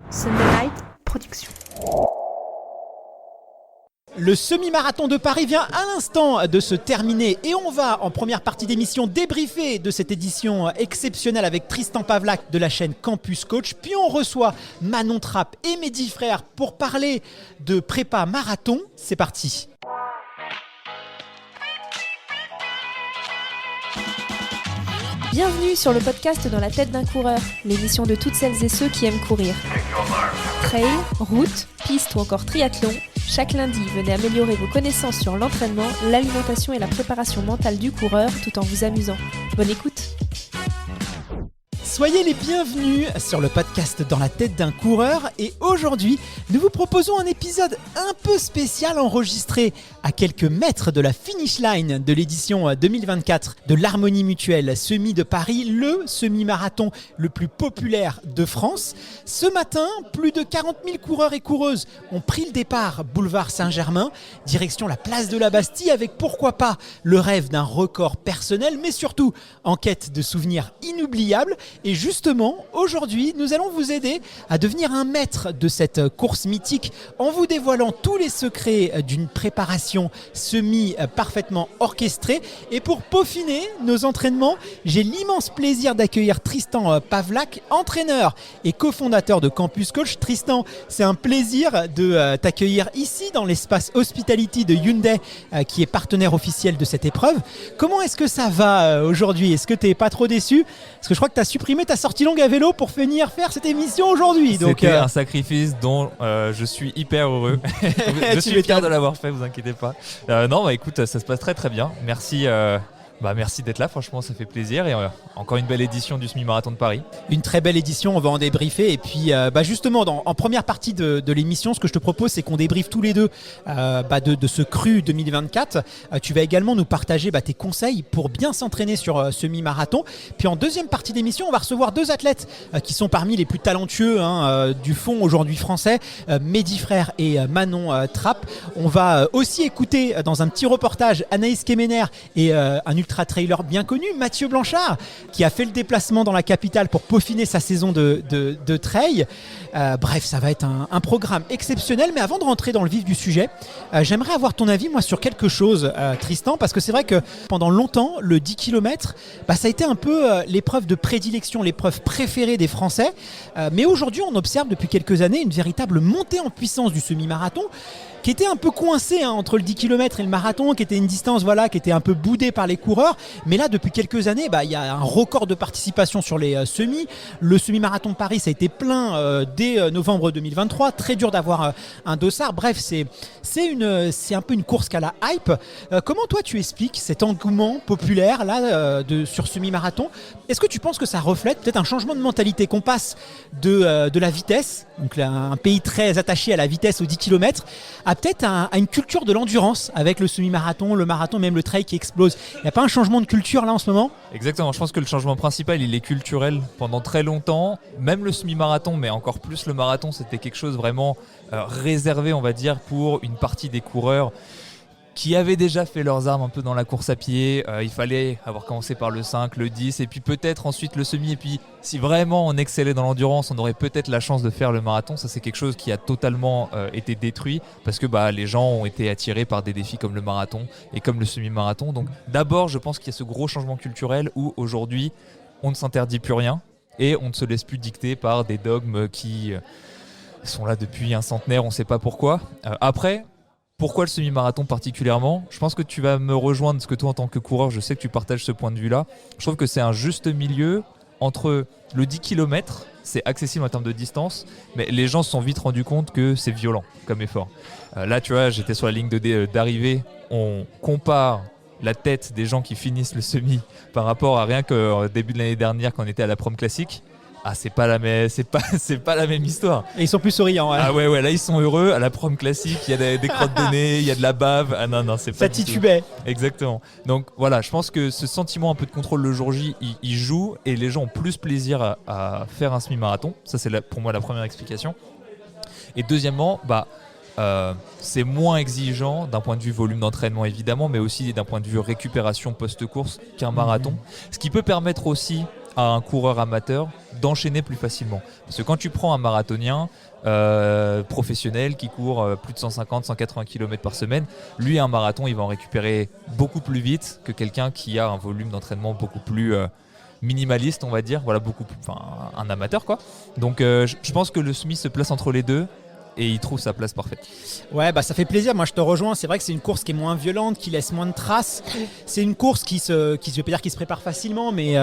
Sunday Night Production. Le semi-marathon de Paris vient à l'instant de se terminer et on va en première partie d'émission débriefer de cette édition exceptionnelle avec Tristan Pavlak de la chaîne Campus Coach. Puis on reçoit Manon Trapp et Mehdi Frères pour parler de prépa marathon. C'est parti. Bienvenue sur le podcast Dans la tête d'un coureur, l'émission de toutes celles et ceux qui aiment courir. Trail, route, piste ou encore triathlon, chaque lundi, venez améliorer vos connaissances sur l'entraînement, l'alimentation et la préparation mentale du coureur tout en vous amusant. Bonne écoute! Soyez les bienvenus sur le podcast Dans la tête d'un coureur et aujourd'hui, nous vous proposons un épisode un peu spécial enregistré à quelques mètres de la finish line de l'édition 2024 de l'Harmonie Mutuelle Semi de Paris, le semi-marathon le plus populaire de France. Ce matin, plus de 40 000 coureurs et coureuses ont pris le départ boulevard Saint-Germain, direction la place de la Bastille avec pourquoi pas le rêve d'un record personnel mais surtout en quête de souvenirs inoubliables. Et justement, aujourd'hui, nous allons vous aider à devenir un maître de cette course mythique en vous dévoilant tous les secrets d'une préparation parfaitement orchestrée. Et pour peaufiner nos entraînements, j'ai l'immense plaisir d'accueillir Tristan Pavlak, entraîneur et cofondateur de Campus Coach. Tristan, c'est un plaisir de t'accueillir ici dans l'espace Hospitality de Hyundai qui est partenaire officiel de cette épreuve. Comment est-ce que ça va aujourd'hui ? Est-ce que tu n'es pas trop déçu ? Parce que je crois que tu as supprimé ta sortie longue à vélo pour venir faire cette émission aujourd'hui. C'était un sacrifice dont je suis hyper heureux. Je suis fier de l'avoir fait, vous inquiétez pas. Non, écoute, ça se passe très très bien. Merci. Merci d'être là, franchement ça fait plaisir et encore une belle édition du semi-marathon de Paris. Une très belle édition, on va en débriefer et puis justement en première partie de l'émission, ce que je te propose c'est qu'on débriefe tous les deux de ce cru 2024. Tu vas également nous partager tes conseils pour bien s'entraîner sur semi-marathon. Puis en deuxième partie d'émission, on va recevoir deux athlètes qui sont parmi les plus talentueux du fond aujourd'hui français, Mehdi Frères et Manon Trapp. On va aussi écouter dans un petit reportage Anaïs Kemener et un ultra-trailer bien connu, Mathieu Blanchard, qui a fait le déplacement dans la capitale pour peaufiner sa saison de trail. Bref, ça va être un programme exceptionnel. Mais avant de rentrer dans le vif du sujet, j'aimerais avoir ton avis, moi, sur quelque chose, Tristan, parce que c'est vrai que pendant longtemps, le 10 km, ça a été un peu l'épreuve de prédilection, l'épreuve préférée des Français. Mais aujourd'hui, on observe depuis quelques années une véritable montée en puissance du semi-marathon, qui était un peu coincé entre le 10 km et le marathon, qui était une distance qui était un peu boudée par les coureurs. Mais là, depuis quelques années, il y a un record de participation sur les semis. Le semi-marathon de Paris, ça a été plein dès novembre 2023. Très dur d'avoir un dossard. Bref, c'est un peu une course qu'à la hype. Comment toi, tu expliques cet engouement populaire là, sur semi-marathon ? Est-ce que tu penses que ça reflète peut-être un changement de mentalité, qu'on passe de la vitesse, donc là, un pays très attaché à la vitesse aux 10 km, à peut-être à une culture de l'endurance avec le semi-marathon, le marathon, même le trail qui explose. Il n'y a pas un changement de culture là en ce moment ? Exactement, je pense que le changement principal il est culturel. Pendant très longtemps, même le semi-marathon, mais encore plus le marathon, c'était quelque chose vraiment réservé, on va dire, pour une partie des coureurs qui avaient déjà fait leurs armes un peu dans la course à pied. Il fallait avoir commencé par le 5, le 10 et puis peut-être ensuite le semi. Et puis si vraiment on excellait dans l'endurance, on aurait peut-être la chance de faire le marathon. Ça c'est quelque chose qui a totalement été détruit parce que les gens ont été attirés par des défis comme le marathon et comme le semi-marathon. Donc d'abord je pense qu'il y a ce gros changement culturel où aujourd'hui on ne s'interdit plus rien et on ne se laisse plus dicter par des dogmes qui sont là depuis un centenaire, on ne sait pas pourquoi. Après, pourquoi le semi-marathon particulièrement ? Je pense que tu vas me rejoindre, parce que toi en tant que coureur, je sais que tu partages ce point de vue-là. Je trouve que c'est un juste milieu entre le 10 km, c'est accessible en termes de distance, mais les gens se sont vite rendus compte que c'est violent comme effort. Là, tu vois, j'étais sur la ligne d'arrivée, on compare la tête des gens qui finissent le semi par rapport à rien qu'au début de l'année dernière quand on était à la prom classique. C'est pas la même histoire. Et ils sont plus souriants. Ouais. Ah ouais, là ils sont heureux. À la prom classique, il y a des crottes de nez, il y a de la bave. Ah non, c'est pas. Ça titubait. Exactement. Donc voilà, je pense que ce sentiment un peu de contrôle le jour J, il joue et les gens ont plus plaisir à faire un semi-marathon. Ça c'est pour moi la première explication. Et deuxièmement, c'est moins exigeant d'un point de vue volume d'entraînement évidemment, mais aussi d'un point de vue récupération post-course qu'un marathon. Ce qui peut permettre aussi à un coureur amateur d'enchaîner plus facilement. Parce que quand tu prends un marathonien professionnel qui court plus de 150-180 km par semaine, lui, un marathon, il va en récupérer beaucoup plus vite que quelqu'un qui a un volume d'entraînement beaucoup plus minimaliste, on va dire, voilà, un amateur, quoi. Donc je pense que le semi se place entre les deux et il trouve sa place parfaite. Ouais, bah ça fait plaisir. Moi, je te rejoins. C'est vrai que c'est une course qui est moins violente, qui laisse moins de traces. C'est une course je veux pas dire qui se prépare facilement, mais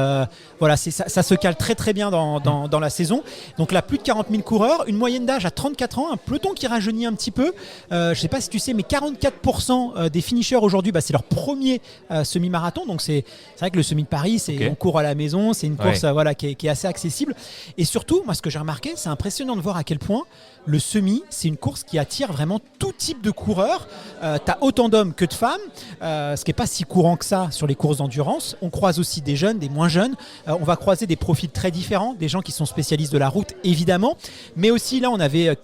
voilà, ça se cale très très bien dans la saison. Donc là, plus de 40 000 coureurs, une moyenne d'âge à 34 ans, un peloton qui rajeunit un petit peu. Je sais pas si tu sais, mais 44% des finishers aujourd'hui, c'est leur premier semi-marathon. Donc c'est vrai que le semi de Paris, on court à la maison. C'est une course qui est assez accessible. Et surtout, moi, ce que j'ai remarqué, c'est impressionnant de voir à quel point le semi, c'est une course qui attire vraiment tout type de coureurs. Tu as autant d'hommes que de femmes, ce qui n'est pas si courant que ça sur les courses d'endurance. On croise aussi des jeunes, des moins jeunes. On va croiser des profils très différents, des gens qui sont spécialistes de la route, évidemment. Mais aussi, là, on avait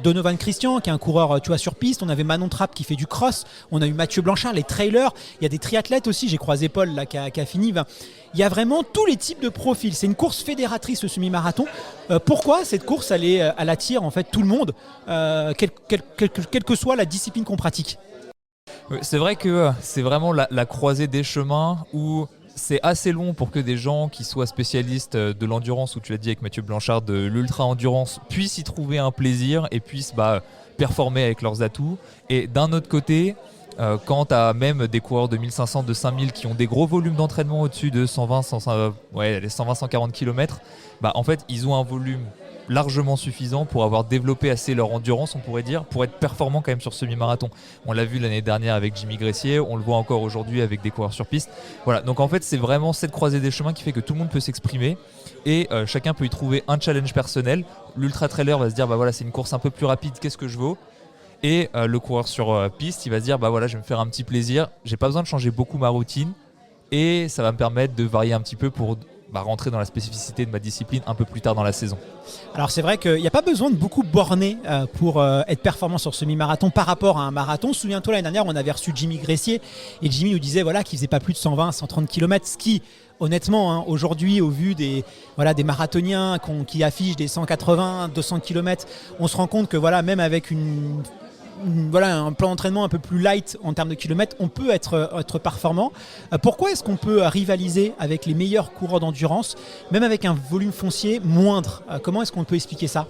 Donovan Christian, qui est un coureur sur piste. On avait Manon Trapp qui fait du cross. On a eu Mathieu Blanchard, les trailers. Il y a des triathlètes aussi. J'ai croisé Paul là, qui a fini. Il y a vraiment tous les types de profils. C'est une course fédératrice, le semi-marathon. Pourquoi cette course, elle attire en fait tout le monde, quelle que soit la discipline qu'on pratique? C'est vrai que c'est vraiment la croisée des chemins où c'est assez long pour que des gens qui soient spécialistes de l'endurance, ou tu l'as dit avec Mathieu Blanchard, de l'ultra-endurance, puissent y trouver un plaisir et puissent performer avec leurs atouts. Et d'un autre côté, quand tu as même des coureurs de 1500, de 5000 qui ont des gros volumes d'entraînement au-dessus de 120-140 km, en fait, ils ont un volume largement suffisant pour avoir développé assez leur endurance, on pourrait dire, pour être performant quand même sur semi-marathon. On l'a vu l'année dernière avec Jimmy Gressier, on le voit encore aujourd'hui avec des coureurs sur piste. Voilà, donc en fait, c'est vraiment cette croisée des chemins qui fait que tout le monde peut s'exprimer et chacun peut y trouver un challenge personnel. L'ultra trailer va se dire, voilà, c'est une course un peu plus rapide, qu'est-ce que je vaux ? Et le coureur sur piste, il va se dire, voilà, je vais me faire un petit plaisir, j'ai pas besoin de changer beaucoup ma routine et ça va me permettre de varier un petit peu pour rentrer dans la spécificité de ma discipline un peu plus tard dans la saison. Alors c'est vrai qu'il n'y a pas besoin de beaucoup borner pour être performant sur semi-marathon par rapport à un marathon. Souviens-toi, l'année dernière, on avait reçu Jimmy Gressier et Jimmy nous disait qu'il faisait pas plus de 120-130 km, ce qui, honnêtement, aujourd'hui, au vu des marathoniens qui affichent des 180-200 km, on se rend compte que même avec un plan d'entraînement un peu plus light en termes de kilomètres, on peut être performant. Pourquoi est-ce qu'on peut rivaliser avec les meilleurs coureurs d'endurance, même avec un volume foncier moindre? Comment est-ce qu'on peut expliquer ça?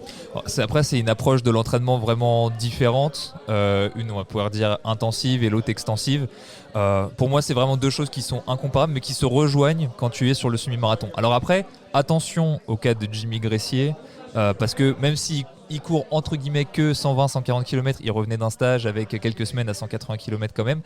Après, c'est une approche de l'entraînement vraiment différente. Une, on va pouvoir dire, intensive et l'autre extensive. Pour moi, c'est vraiment deux choses qui sont incomparables, mais qui se rejoignent quand tu es sur le semi-marathon. Alors après, attention au cas de Jimmy Gressier, parce que même s'il court entre guillemets que 120-140 km, il revenait d'un stage avec quelques semaines à 180 km quand même.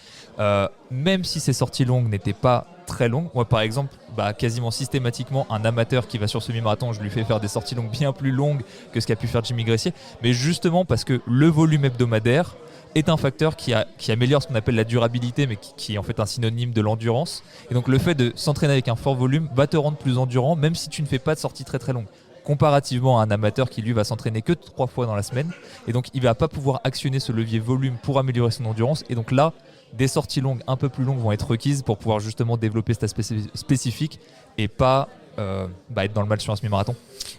Même si ses sorties longues n'étaient pas très longues, moi par exemple, quasiment systématiquement, un amateur qui va sur semi-marathon, je lui fais faire des sorties longues bien plus longues que ce qu'a pu faire Jimmy Gressier, mais justement parce que le volume hebdomadaire est un facteur qui améliore ce qu'on appelle la durabilité, mais qui est en fait un synonyme de l'endurance. Et donc le fait de s'entraîner avec un fort volume va te rendre plus endurant, même si tu ne fais pas de sorties très très longues, comparativement à un amateur qui lui va s'entraîner que 3 fois dans la semaine, et donc il va pas pouvoir actionner ce levier volume pour améliorer son endurance. Et donc là, des sorties longues, un peu plus longues, vont être requises pour pouvoir justement développer cet aspect spécifique et pas être dans le mal sur un semi-marathon.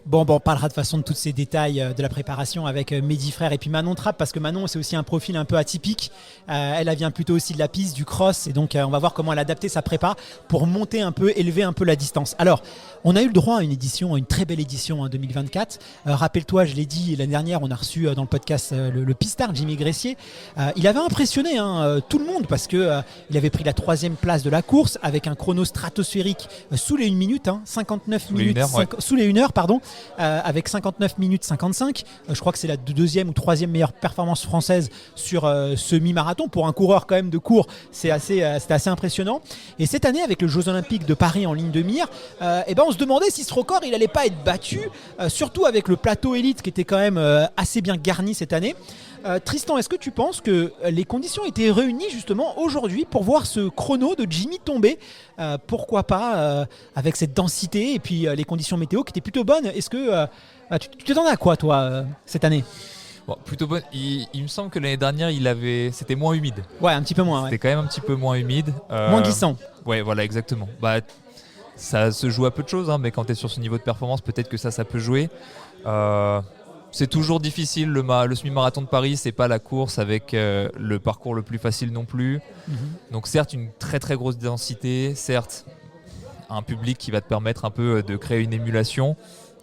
Bon, on parlera de façon de tous ces détails de la préparation avec Mehdi Frère et puis Manon Trapp, parce que Manon, c'est aussi un profil un peu atypique. Elle vient plutôt aussi de la piste, du cross, et donc on va voir comment elle a adapté sa prépa pour monter un peu, élever un peu la distance. Alors, on a eu le droit à une très belle édition en 2024. Rappelle-toi, je l'ai dit l'année dernière, on a reçu dans le podcast le pistard Jimmy Gressier. Il avait impressionné tout le monde parce que il avait pris la 3e place de la course avec un chrono stratosphérique sous les 1 minute, 59 minutes, sous les 1 heure, pardon, avec 59 minutes 55. Je crois que c'est la 2e ou 3e meilleure performance française sur semi-marathon. Pour un coureur quand même de cours, c'était assez impressionnant. Et cette année, avec les Jeux Olympiques de Paris en ligne de mire, on se demandait si ce record il allait pas être battu, surtout avec le plateau élite qui était quand même assez bien garni cette année. Tristan, est-ce que tu penses que les conditions étaient réunies justement aujourd'hui pour voir ce chrono de Jimmy tomber? Pourquoi pas avec cette densité et puis les conditions météo qui étaient plutôt bonnes? Est-ce que tu t'attendais à quoi toi cette année? Bon, plutôt bonne. Il me semble que l'année dernière, c'était moins humide. Ouais, un petit peu moins. C'était quand même un petit peu moins humide. Moins glissant. Ouais, voilà, exactement. ça se joue à peu de choses, mais quand tu es sur ce niveau de performance, peut-être que ça peut jouer. C'est toujours difficile, le semi-marathon de Paris, c'est pas la course avec le parcours le plus facile non plus. Donc certes, une très très grosse densité, certes, un public qui va te permettre un peu de créer une émulation,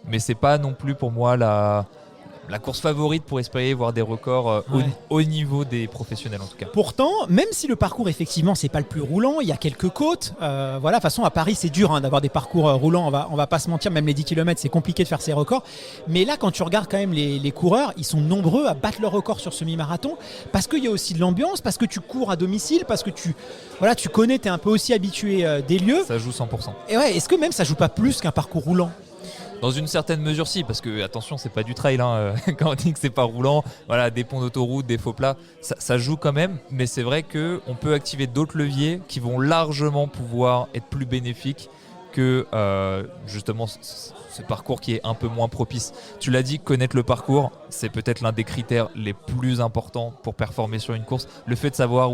mais c'est pas non plus pour moi la course favorite pour espérer voir des records au niveau des professionnels en tout cas. Pourtant, même si le parcours effectivement c'est pas le plus roulant, il y a quelques côtes. Voilà, de toute façon à Paris c'est dur d'avoir des parcours roulants, on va pas se mentir, même les 10 km c'est compliqué de faire ces records. Mais là quand tu regardes quand même les coureurs, ils sont nombreux à battre leur record sur semi-marathon parce qu'il y a aussi de l'ambiance, parce que tu cours à domicile, parce que tu connais, tu es un peu aussi habitué des lieux. Ça joue 100%. Et ouais, est-ce que même ça joue pas plus qu'un parcours roulant ? Dans une certaine mesure, si, parce que attention, c'est pas du trail. Quand on dit que c'est pas roulant, voilà, des ponts d'autoroute, des faux plats, ça joue quand même. Mais c'est vrai qu'on peut activer d'autres leviers qui vont largement pouvoir être plus bénéfiques que justement ce parcours qui est un peu moins propice. Tu l'as dit, connaître le parcours, c'est peut-être l'un des critères les plus importants pour performer sur une course. Le fait de savoir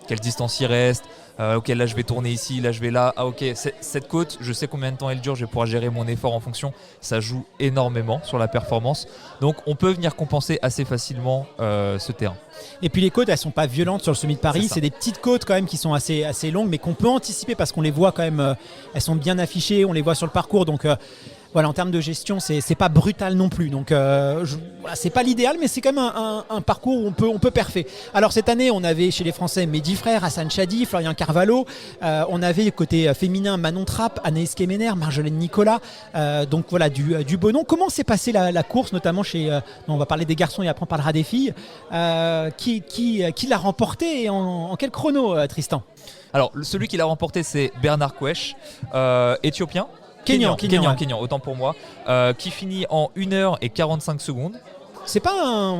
quelle distance il reste, ok, là je vais tourner ici, là je vais là, ah ok, cette côte, je sais combien de temps elle dure, je vais pouvoir gérer mon effort en fonction. Ça joue énormément sur la performance. Donc on peut venir compenser assez facilement ce terrain. Et puis les côtes, elles sont pas violentes sur le sommet de Paris, c'est des petites côtes quand même qui sont assez longues, mais qu'on peut anticiper parce qu'on les voit quand même, elles sont bien affichées, on les voit sur le parcours, donc voilà, en termes de gestion, c'est pas brutal non plus. Donc, c'est pas l'idéal, mais c'est quand même un parcours où on peut perfer. Alors cette année, on avait chez les Français Mehdi Frère, Hassan Chadi, Florian Carvalho. On avait côté féminin Manon Trapp, Anaïs Kemener, Marjolaine Nicolas. Donc voilà, du beau nom. Comment s'est passée la course, notamment chez. On va parler des garçons et après on parlera des filles. Qui l'a remporté et en quel chrono, Tristan ? Alors, celui qui l'a remporté, c'est Bernard Kouesh, éthiopien. Kenyan, autant pour moi, qui finit en 1h45 secondes. C'est pas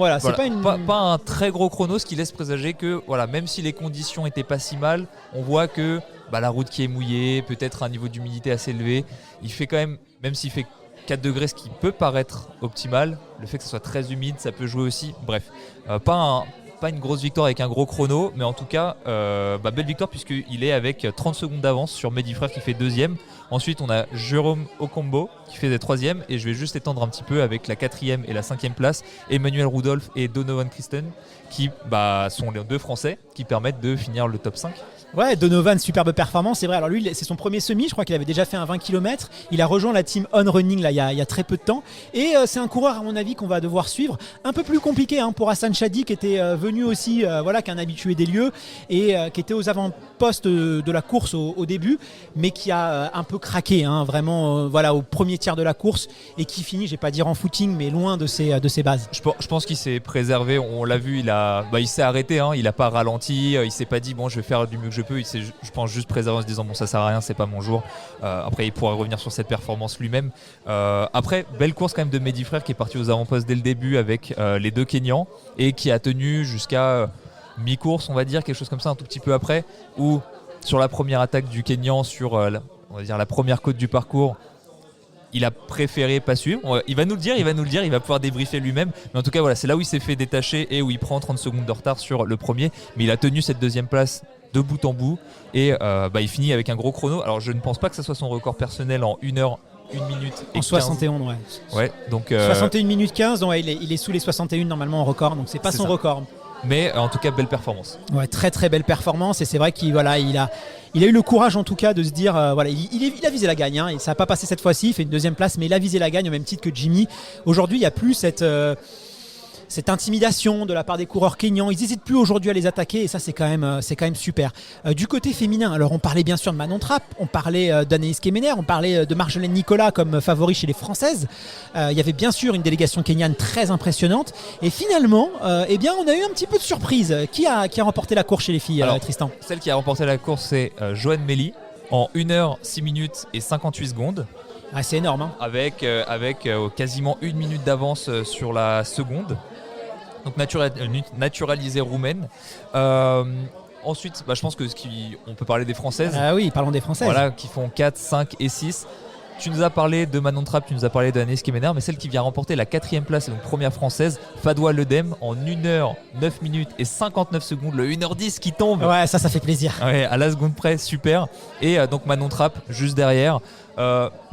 pas un très gros chrono, ce qui laisse présager que même si les conditions étaient pas si mal, on voit que la route qui est mouillée, peut-être un niveau d'humidité assez élevé, il fait quand même s'il fait 4 degrés, ce qui peut paraître optimal, le fait que ce soit très humide, ça peut jouer aussi. Bref, pas une grosse victoire avec un gros chrono, mais en tout cas, belle victoire puisqu'il est avec 30 secondes d'avance sur Mehdi Frère qui fait deuxième. Ensuite, on a Jérôme Okombo qui fait troisième, et je vais juste étendre un petit peu avec la 4e et la 5e place, Emmanuel Rudolph et Donovan Christen qui sont les deux Français qui permettent de finir le top 5. Ouais, Donovan, superbe performance, c'est vrai. Alors lui, c'est son premier semi, je crois qu'il avait déjà fait un 20 km. Il a rejoint la team On Running là, il y a très peu de temps. Et c'est un coureur, à mon avis, qu'on va devoir suivre. Un peu plus compliqué pour Hassan Chadi, qui était venu aussi, qu'un habitué des lieux, et qui était aux avant-postes de la course au début, mais qui a un peu craqué, vraiment au premier tiers de la course, et qui finit, je vais pas dire en footing, mais loin de ses bases. Je pense qu'il s'est préservé, on l'a vu, il s'est arrêté, il n'a pas ralenti, il s'est pas dit bon je vais faire du mieux que je peux, il s'est, je pense, juste préservé en se disant bon ça sert à rien, c'est pas mon jour. Après il pourra revenir sur cette performance lui-même. Après, belle course quand même de Mehdi Frère qui est parti aux avant-postes dès le début avec les deux Kenyans et qui a tenu jusqu'à mi-course, on va dire, quelque chose comme ça, un tout petit peu après, où sur la première attaque du Kenyan sur on va dire la première côte du parcours, il a préféré pas suivre. Il va nous le dire, il va pouvoir débriefer lui-même. Mais en tout cas, c'est là où il s'est fait détacher et où il prend 30 secondes de retard sur le premier. Mais il a tenu cette deuxième place de bout en bout et il finit avec un gros chrono. Alors, je ne pense pas que ce soit son record personnel en 1h, 1 minute et 15. 71, ouais. Donc, 61 minutes 15, donc il est sous les 61 normalement en record, donc c'est pas son record. Mais en tout cas, belle performance. Ouais, très très belle performance, et c'est vrai qu'il il a eu le courage en tout cas de se dire il a visé la gagne, et ça n'a pas passé cette fois-ci, il fait une deuxième place, mais il a visé la gagne au même titre que Jimmy. Aujourd'hui, il n'y a plus cette intimidation de la part des coureurs kenyans, ils n'hésitent plus aujourd'hui à les attaquer, et ça c'est quand même super. Du côté féminin, alors on parlait bien sûr de Manon Trapp, on parlait d'Anaïs Kemener, on parlait de Marjolaine Nicolas comme favori chez les Françaises. Il y avait bien sûr une délégation kenyane très impressionnante, et finalement on a eu un petit peu de surprise. Qui a remporté la course chez les filles? Alors, Tristan? Celle qui a remporté la course, c'est Joanne Méli en 1h 6 minutes et 58 secondes. Ah, c'est énorme, avec quasiment 1 minute d'avance sur la seconde. Donc naturalisée roumaine. Ensuite, je pense que on peut parler des Françaises. Ah oui, parlons des Françaises. Voilà, qui font 4, 5 et 6. Tu nous as parlé de Manon Trapp, tu nous as parlé d'Anaïs Kemener, mais celle qui vient remporter la 4e place, et donc première française, Fadwa Ledem, en 1h, 9 minutes et 59 secondes, le 1h10 qui tombe. Ouais, ça fait plaisir. Ouais, à la seconde près, super. Et donc Manon Trapp, juste derrière.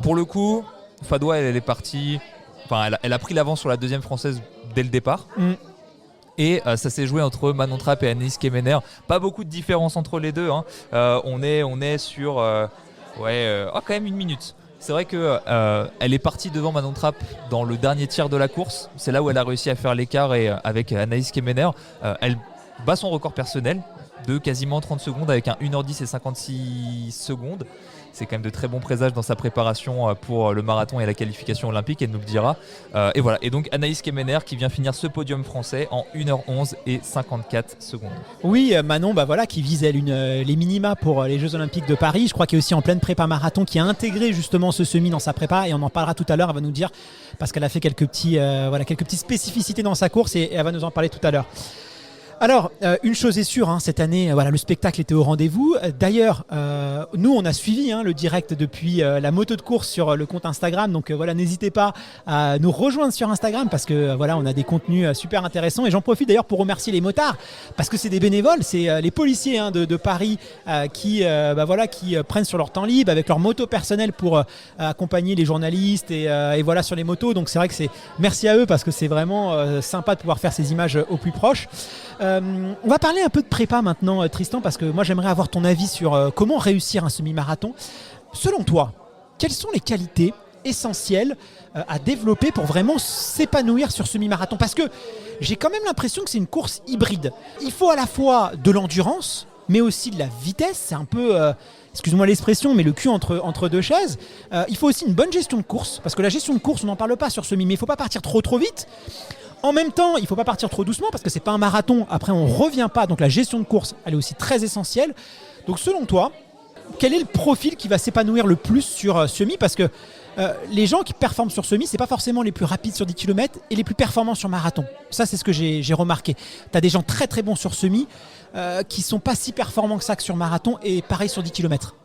Pour le coup, Fadwa, elle est partie, enfin, elle a pris l'avance sur la 2e française dès le départ. Et ça s'est joué entre Manon Trapp et Anaïs Kemener. Pas beaucoup de différence entre les deux. Hein. On est sur quand même 1 minute. C'est vrai qu'elle est partie devant Manon Trapp dans le dernier tiers de la course. C'est là où elle a réussi à faire l'écart et avec Anaïs Kemener. Elle bat son record personnel de quasiment 30 secondes avec un 1h10 et 56 secondes. C'est quand même de très bons présages dans sa préparation pour le marathon et la qualification olympique, elle nous le dira. Et voilà. Et donc Anaïs Kemener qui vient finir ce podium français en 1h11 et 54 secondes. Oui, Manon, qui vise les minima pour les Jeux Olympiques de Paris. Je crois qu'elle est aussi en pleine prépa marathon, qui a intégré justement ce semi dans sa prépa, et on en parlera tout à l'heure. Elle va nous dire, parce qu'elle a fait quelques petites spécificités dans sa course, et elle va nous en parler tout à l'heure. Alors, une chose est sûre, cette année, le spectacle était au rendez-vous. D'ailleurs, nous, on a suivi le direct depuis la moto de course sur le compte Instagram. Donc n'hésitez pas à nous rejoindre sur Instagram parce que on a des contenus super intéressants. Et j'en profite d'ailleurs pour remercier les motards parce que c'est des bénévoles, c'est les policiers de Paris qui prennent sur leur temps libre avec leur moto personnelle pour accompagner les journalistes et voilà sur les motos. Donc c'est vrai que merci à eux parce que c'est vraiment sympa de pouvoir faire ces images au plus proche. On va parler un peu de prépa maintenant, Tristan, parce que moi j'aimerais avoir ton avis sur comment réussir un semi-marathon. Selon toi, quelles sont les qualités essentielles à développer pour vraiment s'épanouir sur semi-marathon? Parce que j'ai quand même l'impression que c'est une course hybride. Il faut à la fois de l'endurance, mais aussi de la vitesse. C'est un peu, excuse-moi l'expression, mais le cul entre deux chaises. Il faut aussi une bonne gestion de course, parce que la gestion de course, on n'en parle pas sur semi, mais il ne faut pas partir trop vite. En même temps, il ne faut pas partir trop doucement parce que ce n'est pas un marathon. Après, on ne revient pas. Donc, la gestion de course, elle est aussi très essentielle. Donc, selon toi, quel est le profil qui va s'épanouir le plus sur semi? Parce que les gens qui performent sur semi, ce n'est pas forcément les plus rapides sur 10 km et les plus performants sur marathon. Ça, c'est ce que j'ai remarqué. Tu as des gens très, très bons sur semi qui ne sont pas si performants que ça sur marathon et pareil sur 10 km.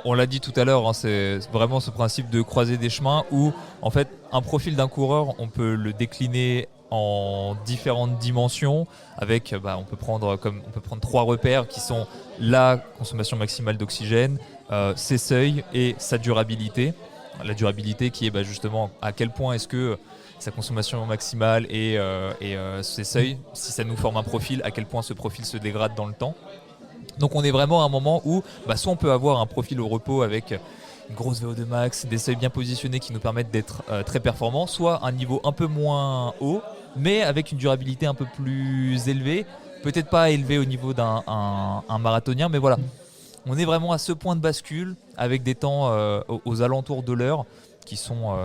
On l'a dit tout à l'heure, c'est vraiment ce principe de croiser des chemins où, en fait, un profil d'un coureur, on peut le décliner en différentes dimensions avec on peut prendre 3 repères qui sont la consommation maximale d'oxygène, ses seuils et sa durabilité. La durabilité qui est justement à quel point est-ce que sa consommation maximale et ses seuils, si ça nous forme un profil, à quel point ce profil se dégrade dans le temps. Donc on est vraiment à un moment où soit on peut avoir un profil au repos avec une grosse VO2 max, des seuils bien positionnés qui nous permettent d'être très performants, soit un niveau un peu moins haut, mais avec une durabilité un peu plus élevée, peut-être pas élevée au niveau d'un marathonien, mais voilà. On est vraiment à ce point de bascule avec des temps aux alentours de l'heure qui sont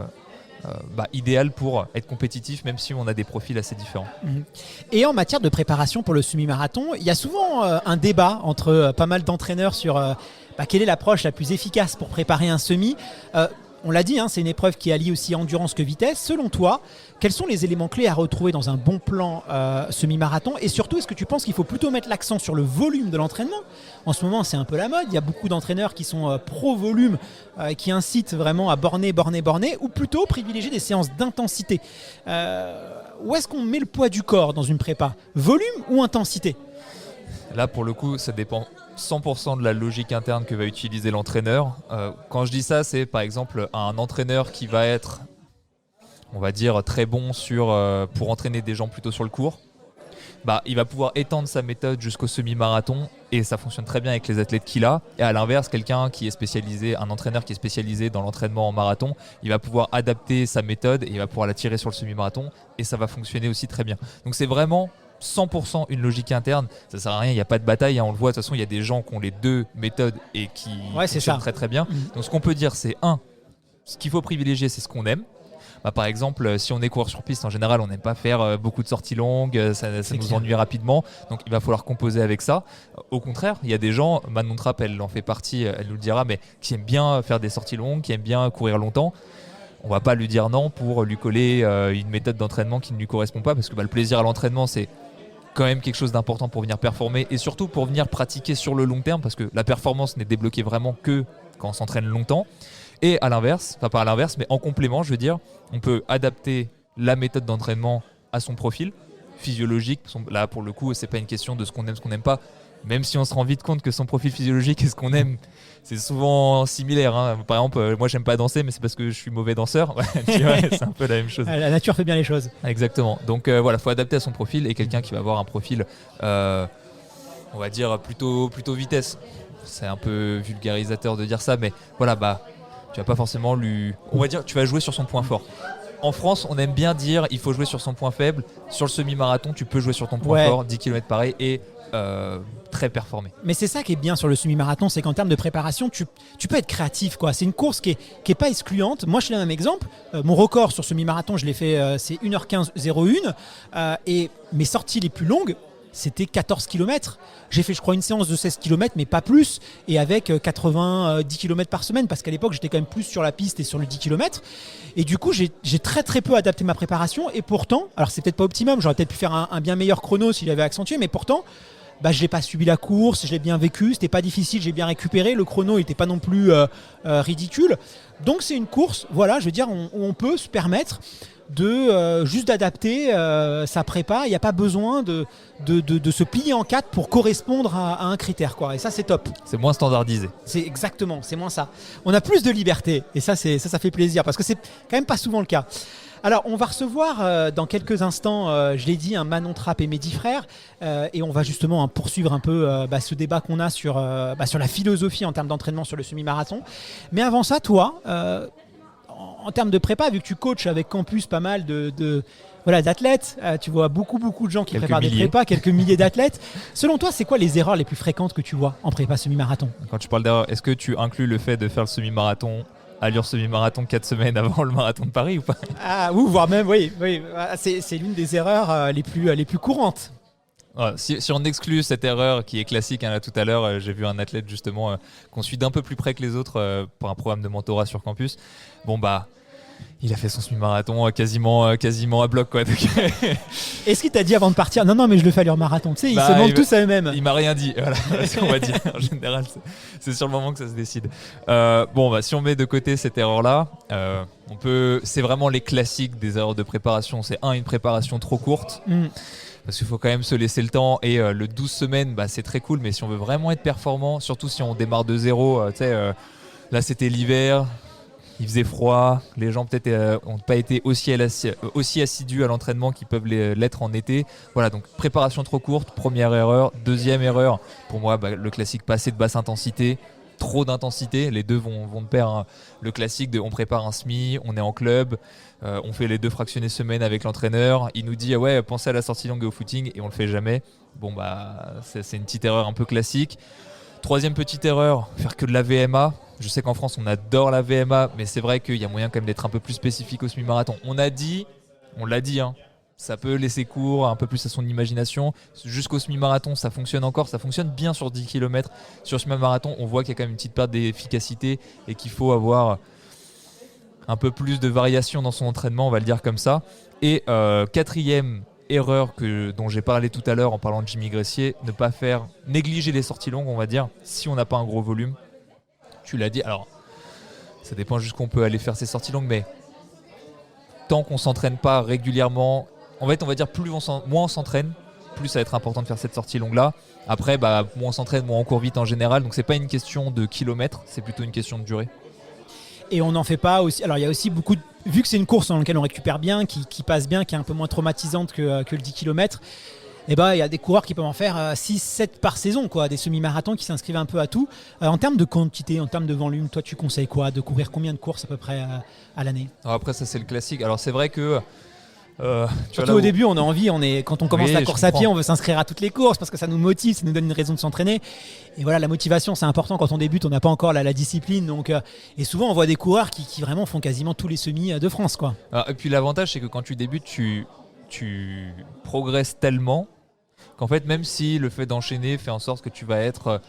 idéal pour être compétitif, même si on a des profils assez différents. Et en matière de préparation pour le semi-marathon, il y a souvent un débat entre pas mal d'entraîneurs sur quelle est l'approche la plus efficace pour préparer un semi. On l'a dit, c'est une épreuve qui allie aussi endurance que vitesse. Selon toi, quels sont les éléments clés à retrouver dans un bon plan semi-marathon? Et surtout, est-ce que tu penses qu'il faut plutôt mettre l'accent sur le volume de l'entraînement? En ce moment, c'est un peu la mode. Il y a beaucoup d'entraîneurs qui sont pro-volume, qui incitent vraiment à borner, ou plutôt privilégier des séances d'intensité. Où est-ce qu'on met le poids du corps dans une prépa? Volume ou intensité? Là, pour le coup, ça dépend 100% de la logique interne que va utiliser l'entraîneur. Quand je dis ça, c'est par exemple un entraîneur qui va être, on va dire, très bon pour entraîner des gens plutôt sur le court. Il va pouvoir étendre sa méthode jusqu'au semi-marathon et ça fonctionne très bien avec les athlètes qu'il a. Et à l'inverse, un entraîneur qui est spécialisé dans l'entraînement en marathon, il va pouvoir adapter sa méthode et il va pouvoir la tirer sur le semi-marathon et ça va fonctionner aussi très bien. Donc c'est vraiment 100% une logique interne, ça sert à rien, il n'y a pas de bataille, on le voit, de toute façon il y a des gens qui ont les deux méthodes et qui fonctionnent très très bien. Donc ce qu'on peut dire c'est ce qu'il faut privilégier c'est ce qu'on aime. Par exemple, si on est coureur sur piste, en général, on n'aime pas faire beaucoup de sorties longues, ça nous ennuie rapidement, donc il va falloir composer avec ça. Au contraire, il y a des gens, Manon Trapp, elle en fait partie, elle nous le dira, mais qui aiment bien faire des sorties longues, qui aiment bien courir longtemps. On va pas lui dire non pour lui coller une méthode d'entraînement qui ne lui correspond pas, parce que le plaisir à l'entraînement, c'est quand même quelque chose d'important pour venir performer et surtout pour venir pratiquer sur le long terme, parce que la performance n'est débloquée vraiment que quand on s'entraîne longtemps. Et à l'inverse, enfin pas à l'inverse, mais en complément, je veux dire, on peut adapter la méthode d'entraînement à son profil physiologique. Là, pour le coup, c'est pas une question de ce qu'on aime, ce qu'on n'aime pas. Même si on se rend vite compte que son profil physiologique et ce qu'on aime, c'est souvent similaire. Hein. Par exemple, moi, j'aime pas danser, mais c'est parce que je suis mauvais danseur. Ouais, tu vois, c'est un peu la même chose. La nature fait bien les choses. Exactement. Donc voilà, faut adapter à son profil et quelqu'un qui va avoir un profil, on va dire plutôt vitesse. C'est un peu vulgarisateur de dire ça, mais voilà, bah, tu vas pas forcément on va dire, tu vas jouer sur son point fort. En France, on aime bien dire il faut jouer sur son point faible. Sur le semi-marathon, tu peux jouer sur ton point fort, 10 km pareil, et très performé. Mais c'est ça qui est bien sur le semi-marathon, c'est qu'en termes de préparation, tu peux être créatif, quoi. C'est une course qui est pas excluante. Moi, je te donne un exemple. Mon record sur semi-marathon, je l'ai fait, c'est 1h15.01. Et mes sorties les plus longues, c'était 14 km. J'ai fait, je crois, une séance de 16 km, mais pas plus, et avec 90 km par semaine, parce qu'à l'époque, j'étais quand même plus sur la piste et sur le 10 km. Et du coup, j'ai très très peu adapté ma préparation. Et pourtant, alors c'est peut-être pas optimum, j'aurais peut-être pu faire un bien meilleur chrono s'il avait accentué, mais pourtant, bah, je n'ai pas subi la course, je l'ai bien vécu, c'était pas difficile, j'ai bien récupéré, le chrono n'était pas non plus ridicule. Donc c'est une course, voilà, je veux dire, où on peut se permettre de juste d'adapter sa prépa. Il n'y a pas besoin de se plier en quatre pour correspondre à un critère, quoi. Et ça, c'est top. C'est moins standardisé. C'est exactement, c'est moins ça. On a plus de liberté et ça fait plaisir parce que c'est quand même pas souvent le cas. Alors, on va recevoir dans quelques instants, je l'ai dit, Manon Trapp et Mehdi Frère, et on va justement poursuivre un peu ce débat qu'on a sur la philosophie en termes d'entraînement sur le semi-marathon. Mais avant ça, toi, en termes de prépa, vu que tu coaches avec Campus pas mal d'athlètes, tu vois beaucoup de gens qui préparent des prépas, quelques milliers d'athlètes. Selon toi, c'est quoi les erreurs les plus fréquentes que tu vois en prépa semi-marathon ? Quand tu parles d'erreurs, est-ce que tu inclus le fait de faire le semi-marathon, allure semi-marathon 4 semaines avant le marathon de Paris ou pas ? Ah oui, voire même, oui. C'est l'une des erreurs les plus courantes. Ouais, si on exclut cette erreur qui est classique, hein, là tout à l'heure, j'ai vu un athlète justement qu'on suit d'un peu plus près que les autres pour un programme de mentorat sur campus. Bon bah, il a fait son semi-marathon quasiment à bloc, quoi. Donc est-ce qu'il t'a dit avant de partir ? Non, mais je le fais à l'heure marathon. Tu sais, ils se mentent tous à eux-mêmes. Il m'a rien dit. Voilà, on va dire. En général, c'est sur le moment que ça se décide. Si on met de côté cette erreur-là, c'est vraiment les classiques des erreurs de préparation. C'est une préparation trop courte. Parce qu'il faut quand même se laisser le temps, et le 12 semaines, c'est très cool, mais si on veut vraiment être performant, surtout si on démarre de zéro, là c'était l'hiver, il faisait froid, les gens peut-être n'ont pas été aussi assidus à l'entraînement qu'ils peuvent l'être en été. Voilà, donc préparation trop courte, première erreur. Deuxième erreur, pour moi, le classique passé de basse intensité, trop d'intensité, les deux vont de pair, hein. Le classique de on prépare un semi, on est en club, on fait les 2 fractionnés semaine avec l'entraîneur, il nous dit ouais, pensez à la sortie longue et au footing, et on le fait jamais. Bon c'est une petite erreur un peu classique. Troisième petite erreur, faire que de la VMA. Je sais qu'en France on adore la VMA, mais c'est vrai qu'il y a moyen quand même d'être un peu plus spécifique au semi-marathon. On l'a dit, hein, ça peut laisser cours un peu plus à son imagination. Jusqu'au semi-marathon, ça fonctionne encore. Ça fonctionne bien sur 10 km. Sur le semi-marathon, on voit qu'il y a quand même une petite perte d'efficacité et qu'il faut avoir un peu plus de variation dans son entraînement, on va le dire comme ça. Et quatrième erreur dont j'ai parlé tout à l'heure en parlant de Jimmy Gressier, ne pas négliger les sorties longues, on va dire, si on n'a pas un gros volume. Tu l'as dit, alors ça dépend jusqu'où on peut aller faire ces sorties longues, mais tant qu'on ne s'entraîne pas régulièrement, en fait on va dire moins on s'entraîne, plus ça va être important de faire cette sortie longue là. Après moins on s'entraîne, moins on court vite en général, donc c'est pas une question de kilomètres, c'est plutôt une question de durée. Et on n'en fait pas aussi. Alors il y a aussi beaucoup vu que c'est une course dans laquelle on récupère bien, qui passe bien, qui est un peu moins traumatisante que le 10 km. Il y a des coureurs qui peuvent en faire 6-7 par saison, quoi, des semi-marathons qui s'inscrivent un peu à tout. En termes de quantité, en termes de volume, toi tu conseilles quoi ? De courir combien de courses à peu près à l'année ? Alors après ça c'est le classique. Alors c'est vrai que surtout au début on a envie, quand on commence la course à pied, on veut s'inscrire à toutes les courses parce que ça nous motive, ça nous donne une raison de s'entraîner. Et voilà, la motivation c'est important quand on débute, on n'a pas encore la discipline. Donc, et souvent on voit des coureurs qui vraiment font quasiment tous les semis de France, quoi. Et puis l'avantage c'est que quand tu débutes, tu progresses tellement qu'en fait, même si le fait d'enchaîner fait en sorte que tu vas être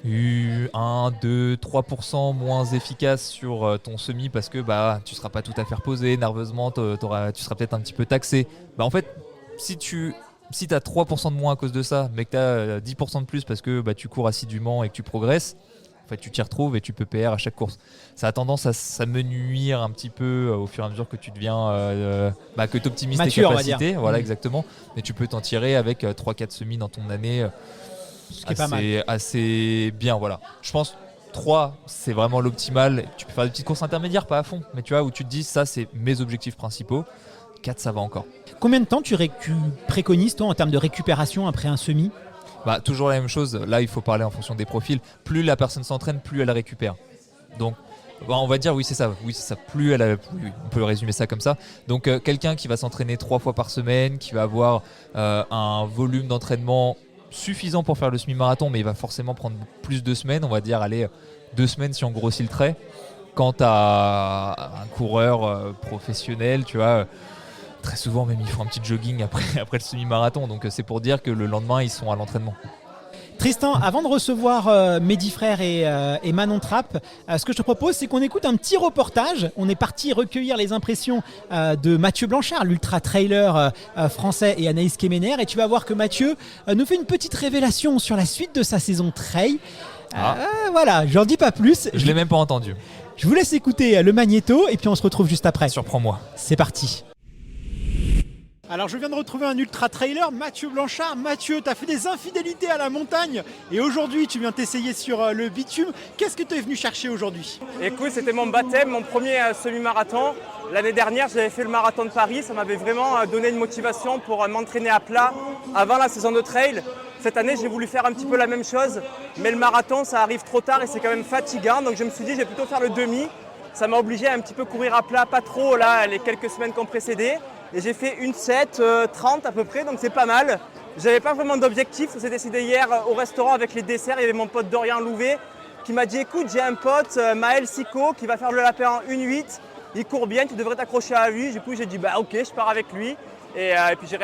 1, 2, 3% moins efficace sur ton semi parce que tu ne seras pas tout à fait reposé, nerveusement, tu seras peut-être un petit peu taxé. En fait, si tu as 3% de moins à cause de ça, mais que tu as 10% de plus parce que tu cours assidûment et que tu progresses, En fait, tu t'y retrouves et tu peux PR à chaque course. Ça a tendance à s'amenuire un petit peu au fur et à mesure que tu deviens, que tu optimises tes capacités. Voilà, exactement. Mais tu peux t'en tirer avec 3-4 semis dans ton année. Ce qui est pas mal. Assez bien, voilà. Je pense 3, c'est vraiment l'optimal. Tu peux faire des petites courses intermédiaires, pas à fond, mais tu vois, où tu te dis, ça, c'est mes objectifs principaux. 4, ça va encore. Combien de temps tu préconises, toi, en termes de récupération après un semi ? Toujours la même chose. Là, il faut parler en fonction des profils. Plus la personne s'entraîne, plus elle récupère. Donc, on va dire, oui, c'est ça. Plus on peut résumer ça comme ça. Donc, quelqu'un qui va s'entraîner 3 fois par semaine, qui va avoir un volume d'entraînement suffisant pour faire le semi-marathon, mais il va forcément prendre plus de semaines. On va dire, 2 semaines si on grossit le trait. Quant à un coureur professionnel, tu vois, très souvent même ils font un petit jogging après le semi-marathon. Donc c'est pour dire que le lendemain ils sont à l'entraînement. Tristan, avant de recevoir Mehdi Frère et Manon Trapp, ce que je te propose, c'est qu'on écoute un petit reportage. On est parti recueillir les impressions de Mathieu Blanchard, l'ultra-trailer français, et Anaïs Kemener. Et tu vas voir que Mathieu nous fait une petite révélation sur la suite de sa saison trail. Voilà, j'en dis pas plus. Je l'ai même pas entendu. Je vous laisse écouter le magnéto et puis on se retrouve juste après. Surprends-moi. C'est parti. Alors je viens de retrouver un ultra-trailer, Mathieu Blanchard. Mathieu, tu as fait des infidélités à la montagne et aujourd'hui tu viens t'essayer sur le bitume. Qu'est-ce que tu es venu chercher aujourd'hui ? Écoute, c'était mon baptême, mon premier semi-marathon. L'année dernière, j'avais fait le marathon de Paris. Ça m'avait vraiment donné une motivation pour m'entraîner à plat avant la saison de trail. Cette année, j'ai voulu faire un petit peu la même chose, mais le marathon, ça arrive trop tard et c'est quand même fatigant. Donc je me suis dit, je vais plutôt faire le demi. Ça m'a obligé à un petit peu courir à plat, pas trop là, les quelques semaines qui ont précédé. Et j'ai fait une 7:30 à peu près, donc c'est pas mal. J'avais pas vraiment d'objectif, ça s'est décidé hier au restaurant avec les desserts. Il y avait mon pote Dorian Louvet qui m'a dit, écoute, j'ai un pote, Maël Sico, qui va faire le lapin en 1:08. Il court bien, tu devrais t'accrocher à lui. Du coup, j'ai dit, ok, je pars avec lui. Et puis j'ai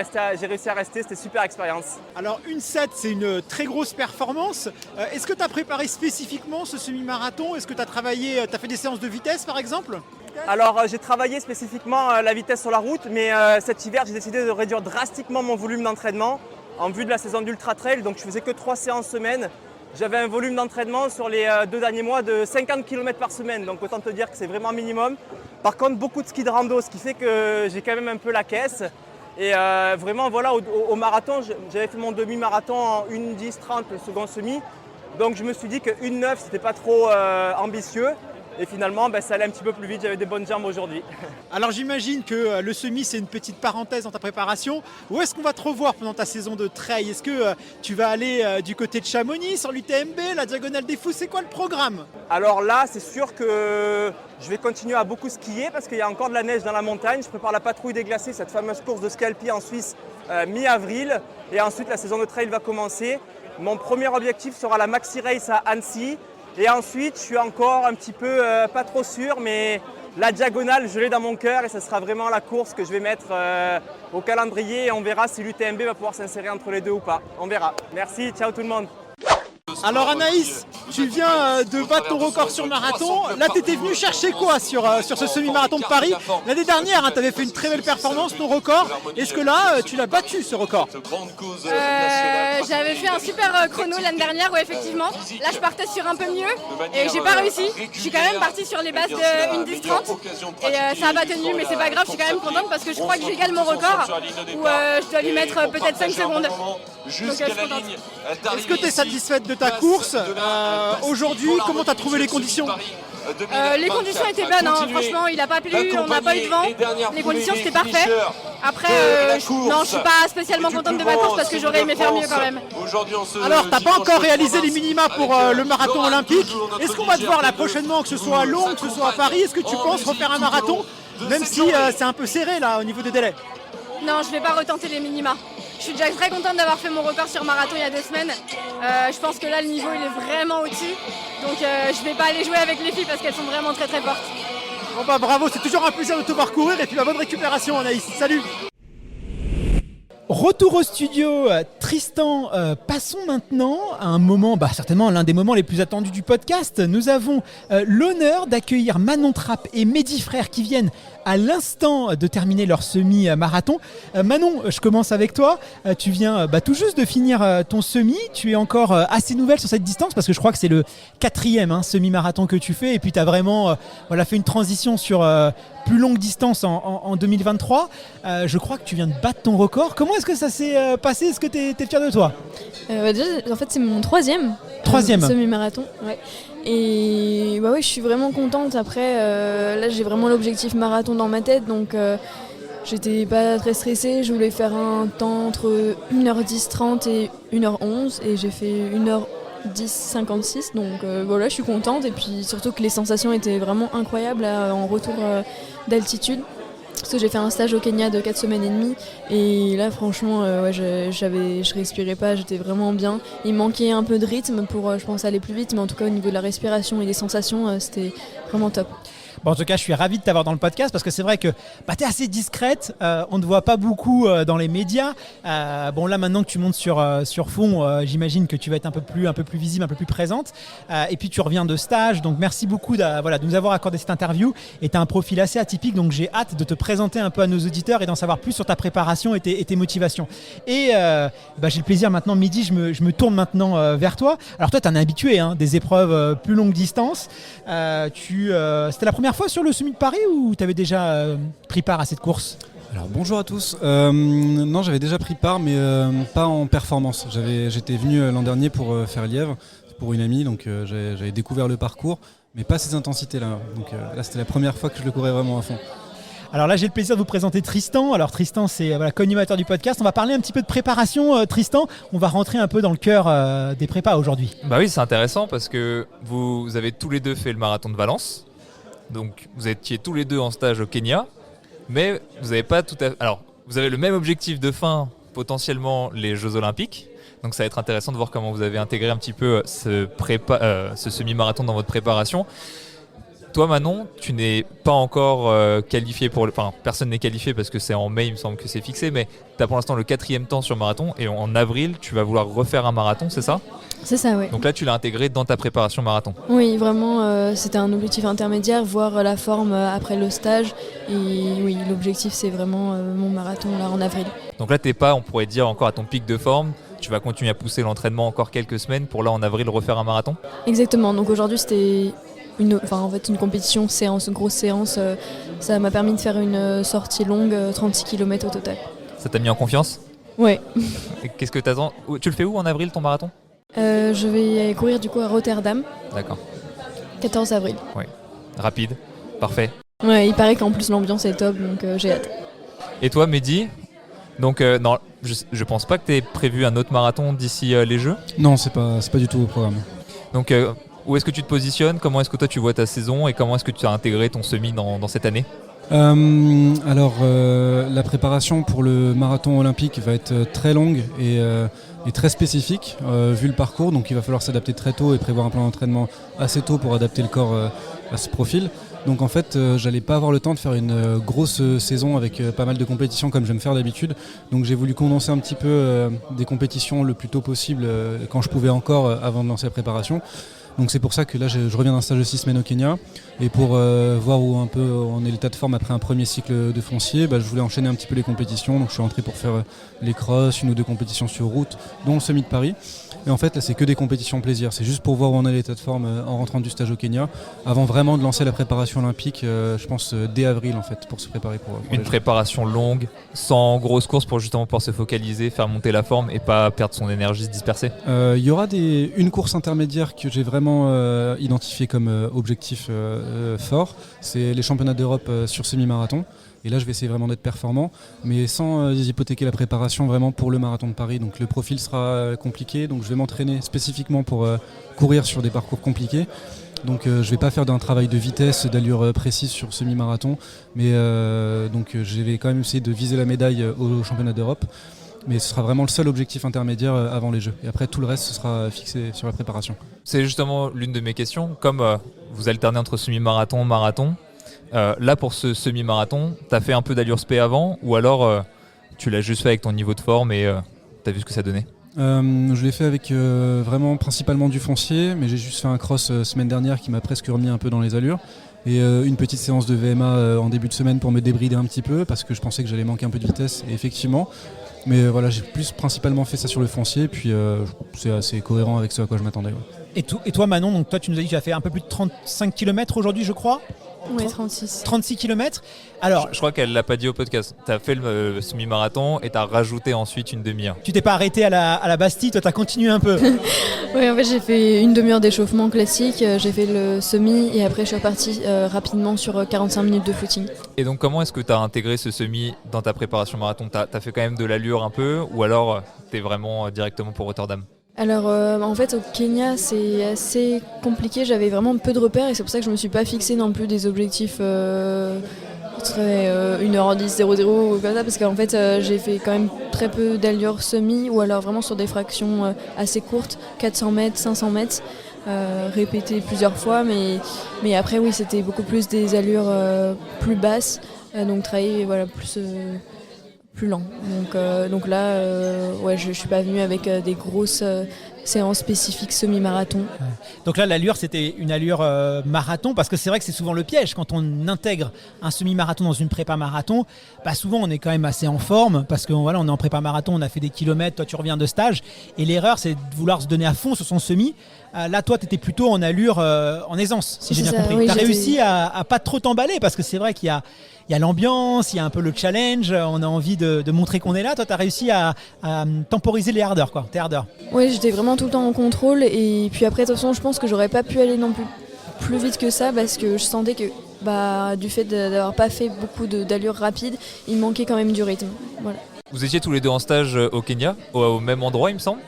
réussi à rester, c'était une super expérience. Alors une 7, c'est une très grosse performance. Est-ce que tu as préparé spécifiquement ce semi-marathon ? Est-ce que tu as travaillé, tu as fait des séances de vitesse par exemple ? Alors j'ai travaillé spécifiquement la vitesse sur la route, mais cet hiver j'ai décidé de réduire drastiquement mon volume d'entraînement en vue de la saison d'Ultra Trail. Donc je faisais que 3 séances semaine. J'avais un volume d'entraînement sur les 2 derniers mois de 50 km par semaine, donc autant te dire que c'est vraiment un minimum. Par contre, beaucoup de ski de rando, ce qui fait que j'ai quand même un peu la caisse. Et vraiment, voilà, au marathon, j'avais fait mon demi-marathon en 1:10:30 le second semi. Donc je me suis dit que 1:09, c'était pas trop ambitieux. Et finalement, ça allait un petit peu plus vite, j'avais des bonnes jambes aujourd'hui. Alors j'imagine que le semi, c'est une petite parenthèse dans ta préparation. Où est-ce qu'on va te revoir pendant ta saison de trail ? Est-ce que tu vas aller du côté de Chamonix, sur l'UTMB, la Diagonale des Fous ? C'est quoi le programme ? Alors là, c'est sûr que je vais continuer à beaucoup skier parce qu'il y a encore de la neige dans la montagne. Je prépare la patrouille des glacés, cette fameuse course de ski alpi en Suisse mi-avril. Et ensuite, la saison de trail va commencer. Mon premier objectif sera la Maxi Race à Annecy. Et ensuite, je suis encore un petit peu pas trop sûr, mais la diagonale, je l'ai dans mon cœur et ce sera vraiment la course que je vais mettre au calendrier et on verra si l'UTMB va pouvoir s'insérer entre les deux ou pas. On verra. Merci, ciao tout le monde. Alors Anaïs, tu viens de battre ton record sur marathon. Là, tu étais venu chercher quoi sur ce semi-marathon de Paris ? L'année dernière, tu avais fait une très belle performance, ton record. Est-ce que là, tu l'as battu ce record ? J'avais fait un super chrono l'année dernière, ouais, effectivement. Là, je partais sur un peu mieux et j'ai pas réussi. Je suis quand même partie sur les bases de 1:10:30 et ça n'a pas tenu, mais c'est pas grave, je suis quand même contente parce que je crois que j'égale mon record où je dois lui mettre peut-être 5 secondes. Donc, je suis contente. Est-ce que tu es satisfaite de ta course aujourd'hui ? Comment tu as trouvé les conditions ? Les conditions étaient bonnes, hein. Franchement, il n'a pas plu, on n'a pas eu de vent. Les conditions, c'était parfait. Après, non, je suis pas spécialement contente de ma course parce que j'aurais aimé faire mieux quand même. Alors, tu n'as pas encore réalisé les minima pour le marathon olympique. Est-ce qu'on va te voir là prochainement, que ce soit à Londres, que ce soit à Paris ? Est-ce que tu penses refaire un marathon, même si c'est un peu serré là au niveau des délais ? Non, je ne vais pas retenter les minima. Je suis déjà très contente d'avoir fait mon record sur marathon il y a 2 semaines. Je pense que là, le niveau, il est vraiment au-dessus. Donc, je ne vais pas aller jouer avec les filles parce qu'elles sont vraiment très très fortes. Bon bravo, c'est toujours un plaisir de te voir courir et puis bonne récupération Anaïs. Salut. Retour au studio, Tristan, passons maintenant à un moment, certainement l'un des moments les plus attendus du podcast. Nous avons l'honneur d'accueillir Manon Trapp et Mehdi Frère qui viennent à l'instant de terminer leur semi-marathon. Manon, je commence avec toi. Tu viens tout juste de finir ton semi. Tu es encore assez nouvelle sur cette distance parce que je crois que c'est le 4e semi-marathon que tu fais et puis tu as vraiment fait une transition sur plus longue distance en 2023. Je crois que tu viens de battre ton record. Comment est-ce que ça s'est passé ? Est-ce que tu es fier de toi ? Déjà, en fait, c'est mon troisième semi-marathon. Ouais. Et ouais, je suis vraiment contente. Après, là, j'ai vraiment l'objectif marathon dans ma tête. Donc, j'étais pas très stressée. Je voulais faire un temps entre 1h10-30 et 1h11. Et j'ai fait 1h10-56. Donc, voilà, je suis contente. Et puis, surtout que les sensations étaient vraiment incroyables là, en retour d'altitude. Parce que j'ai fait un stage au Kenya de 4 semaines et demie et là franchement je respirais pas, j'étais vraiment bien. Il manquait un peu de rythme pour je pense aller plus vite, mais en tout cas au niveau de la respiration et des sensations c'était vraiment top. En tout cas, je suis ravi de t'avoir dans le podcast parce que c'est vrai que tu es assez discrète, on ne te voit pas beaucoup dans les médias. Là, maintenant que tu montes sur fond, j'imagine que tu vas être un peu plus visible, un peu plus présente. Et puis, tu reviens de stage. Donc, merci beaucoup de nous avoir accordé cette interview. Et tu as un profil assez atypique. Donc, j'ai hâte de te présenter un peu à nos auditeurs et d'en savoir plus sur ta préparation et tes motivations. Et j'ai le plaisir maintenant, Mehdi, je me tourne maintenant vers toi. Alors, toi, tu es un habitué des épreuves plus longue distance. C'était la première fois sur le Semi de Paris ou tu avais déjà pris part à cette course ? Alors bonjour à tous. Non, j'avais déjà pris part, mais pas en performance. J'étais venu l'an dernier pour faire Lièvre, pour une amie, donc j'avais découvert le parcours, mais pas ces intensités-là. Donc là, c'était la première fois que je le courais vraiment à fond. Alors là, j'ai le plaisir de vous présenter Tristan. Alors Tristan, c'est co-animateur du podcast. On va parler un petit peu de préparation, Tristan. On va rentrer un peu dans le cœur des prépas aujourd'hui. Bah oui, c'est intéressant parce que vous avez tous les deux fait le marathon de Valence. Donc vous étiez tous les deux en stage au Kenya, mais vous n'avez pas tout à fait... Alors, vous avez le même objectif de fin, potentiellement les Jeux Olympiques. Donc ça va être intéressant de voir comment vous avez intégré un petit peu ce semi-marathon dans votre préparation. Toi Manon, tu n'es pas encore qualifié personne n'est qualifié parce que c'est en mai, il me semble que c'est fixé, mais tu as pour l'instant le 4e temps sur marathon et en avril, tu vas vouloir refaire un marathon, c'est ça ? C'est ça, oui. Donc là, tu l'as intégré dans ta préparation marathon. Oui, vraiment, c'était un objectif intermédiaire, voir la forme après le stage. Et oui, l'objectif, c'est vraiment mon marathon là en avril. Donc là, t'es pas, on pourrait dire, encore à ton pic de forme. Tu vas continuer à pousser l'entraînement encore quelques semaines pour là, en avril, refaire un marathon ? Exactement. Donc aujourd'hui, c'était une compétition séance, une grosse séance. Ça m'a permis de faire une sortie longue, 36 km au total. Ça t'a mis en confiance ? Ouais. Et qu'est-ce que t'attends ? Tu le fais où en avril, ton marathon ? Je vais courir du coup à Rotterdam. D'accord. 14 avril. Oui. Rapide. Parfait. Ouais, il paraît qu'en plus l'ambiance est top, donc j'ai hâte. Et toi, Mehdi ? Donc, non, je pense pas que tu aies prévu un autre marathon d'ici les Jeux ? Non, c'est pas du tout au programme. Donc, où est-ce que tu te positionnes ? Comment est-ce que toi tu vois ta saison ? Et comment est-ce que tu as intégré ton semi dans cette année ? La préparation pour le marathon olympique va être très longue et très spécifique vu le parcours, donc il va falloir s'adapter très tôt et prévoir un plan d'entraînement assez tôt pour adapter le corps à ce profil. Donc en fait, j'allais pas avoir le temps de faire une grosse saison avec pas mal de compétitions comme j'aime faire d'habitude. Donc j'ai voulu condenser un petit peu des compétitions le plus tôt possible quand je pouvais encore avant de lancer la préparation. Donc c'est pour ça que là je reviens d'un stage de 6 semaines au Kenya et pour voir où un peu on est l'état de forme après un premier cycle de foncier, je voulais enchaîner un petit peu les compétitions. Donc je suis rentré pour faire les crosses, 1 ou 2 compétitions sur route, dont le Semi de Paris. Et en fait là c'est que des compétitions plaisir, c'est juste pour voir où on est l'état de forme en rentrant du stage au Kenya, avant vraiment de lancer la préparation olympique, je pense dès avril en fait, pour se préparer pour une préparation longue, sans grosse course pour justement pouvoir se focaliser, faire monter la forme et pas perdre son énergie, se disperser. Il y aura une course intermédiaire que j'ai vraiment identifié comme objectif fort, c'est les championnats d'Europe sur semi-marathon. Et là, je vais essayer vraiment d'être performant, mais sans hypothéquer la préparation vraiment pour le marathon de Paris. Donc le profil sera compliqué, donc je vais m'entraîner spécifiquement pour courir sur des parcours compliqués. Donc je ne vais pas faire d'un travail de vitesse, d'allure précise sur semi-marathon, mais donc je vais quand même essayer de viser la médaille au championnat d'Europe. Mais ce sera vraiment le seul objectif intermédiaire avant les Jeux. Et après, tout le reste, ce sera fixé sur la préparation. C'est justement l'une de mes questions. Comme vous alternez entre semi-marathon, marathon, là, pour ce semi-marathon, tu as fait un peu d'allure spé avant ou alors tu l'as juste fait avec ton niveau de forme et tu as vu ce que ça donnait? Je l'ai fait avec vraiment principalement du foncier, mais j'ai juste fait un cross semaine dernière qui m'a presque remis un peu dans les allures. Et une petite séance de VMA en début de semaine pour me débrider un petit peu, parce que je pensais que j'allais manquer un peu de vitesse, et effectivement. Mais voilà, j'ai plus principalement fait ça sur le foncier, puis c'est assez cohérent avec ce à quoi je m'attendais. Ouais. Et toi Manon, donc toi tu nous as dit que tu as fait un peu plus de 35 km aujourd'hui je crois? Oui, 36. 36 km. Alors, je crois qu'elle ne l'a pas dit au podcast. Tu as fait le semi-marathon et tu as rajouté ensuite une demi-heure. Tu t'es pas arrêté à la Bastille, toi tu as continué un peu. Oui, en fait j'ai fait une demi-heure d'échauffement classique, j'ai fait le semi et après je suis repartie rapidement sur 45 minutes de footing. Et donc comment est-ce que tu as intégré ce semi dans ta préparation marathon? Tu as fait quand même de l'allure un peu ou alors tu es vraiment directement pour Rotterdam? Alors en fait au Kenya c'est assez compliqué, j'avais vraiment peu de repères et c'est pour ça que je me suis pas fixé non plus des objectifs 1h10 00 ou comme ça parce qu'en fait j'ai fait quand même très peu d'allure semi ou alors vraiment sur des fractions assez courtes, 400 mètres, 500 mètres. Répété plusieurs fois mais après oui c'était beaucoup plus des allures plus basses donc travailler voilà plus lent. Donc là, ouais, je suis pas venue avec des grosses séances spécifiques semi-marathon. Donc là, l'allure, c'était une allure marathon, parce que c'est vrai que c'est souvent le piège. Quand on intègre un semi-marathon dans une prépa marathon, bah souvent on est quand même assez en forme, parce que voilà, on est en prépa marathon, on a fait des kilomètres, toi tu reviens de stage, et l'erreur c'est de vouloir se donner à fond sur son semi. Là, toi, tu étais plutôt en allure en aisance, si j'ai bien compris. Oui, tu as réussi à pas trop t'emballer, parce que c'est vrai qu'il y a l'ambiance, il y a un peu le challenge, on a envie de montrer qu'on est là. Toi, tu as réussi à temporiser les ardeurs, quoi, tes ardeurs. Oui, j'étais vraiment tout le temps en contrôle. Et puis après, de toute façon, je pense que j'aurais pas pu aller non plus vite que ça parce que je sentais que du fait d'avoir pas fait beaucoup d'allures rapides, il manquait quand même du rythme. Voilà. Vous étiez tous les deux en stage au Kenya, au même endroit, il me semble.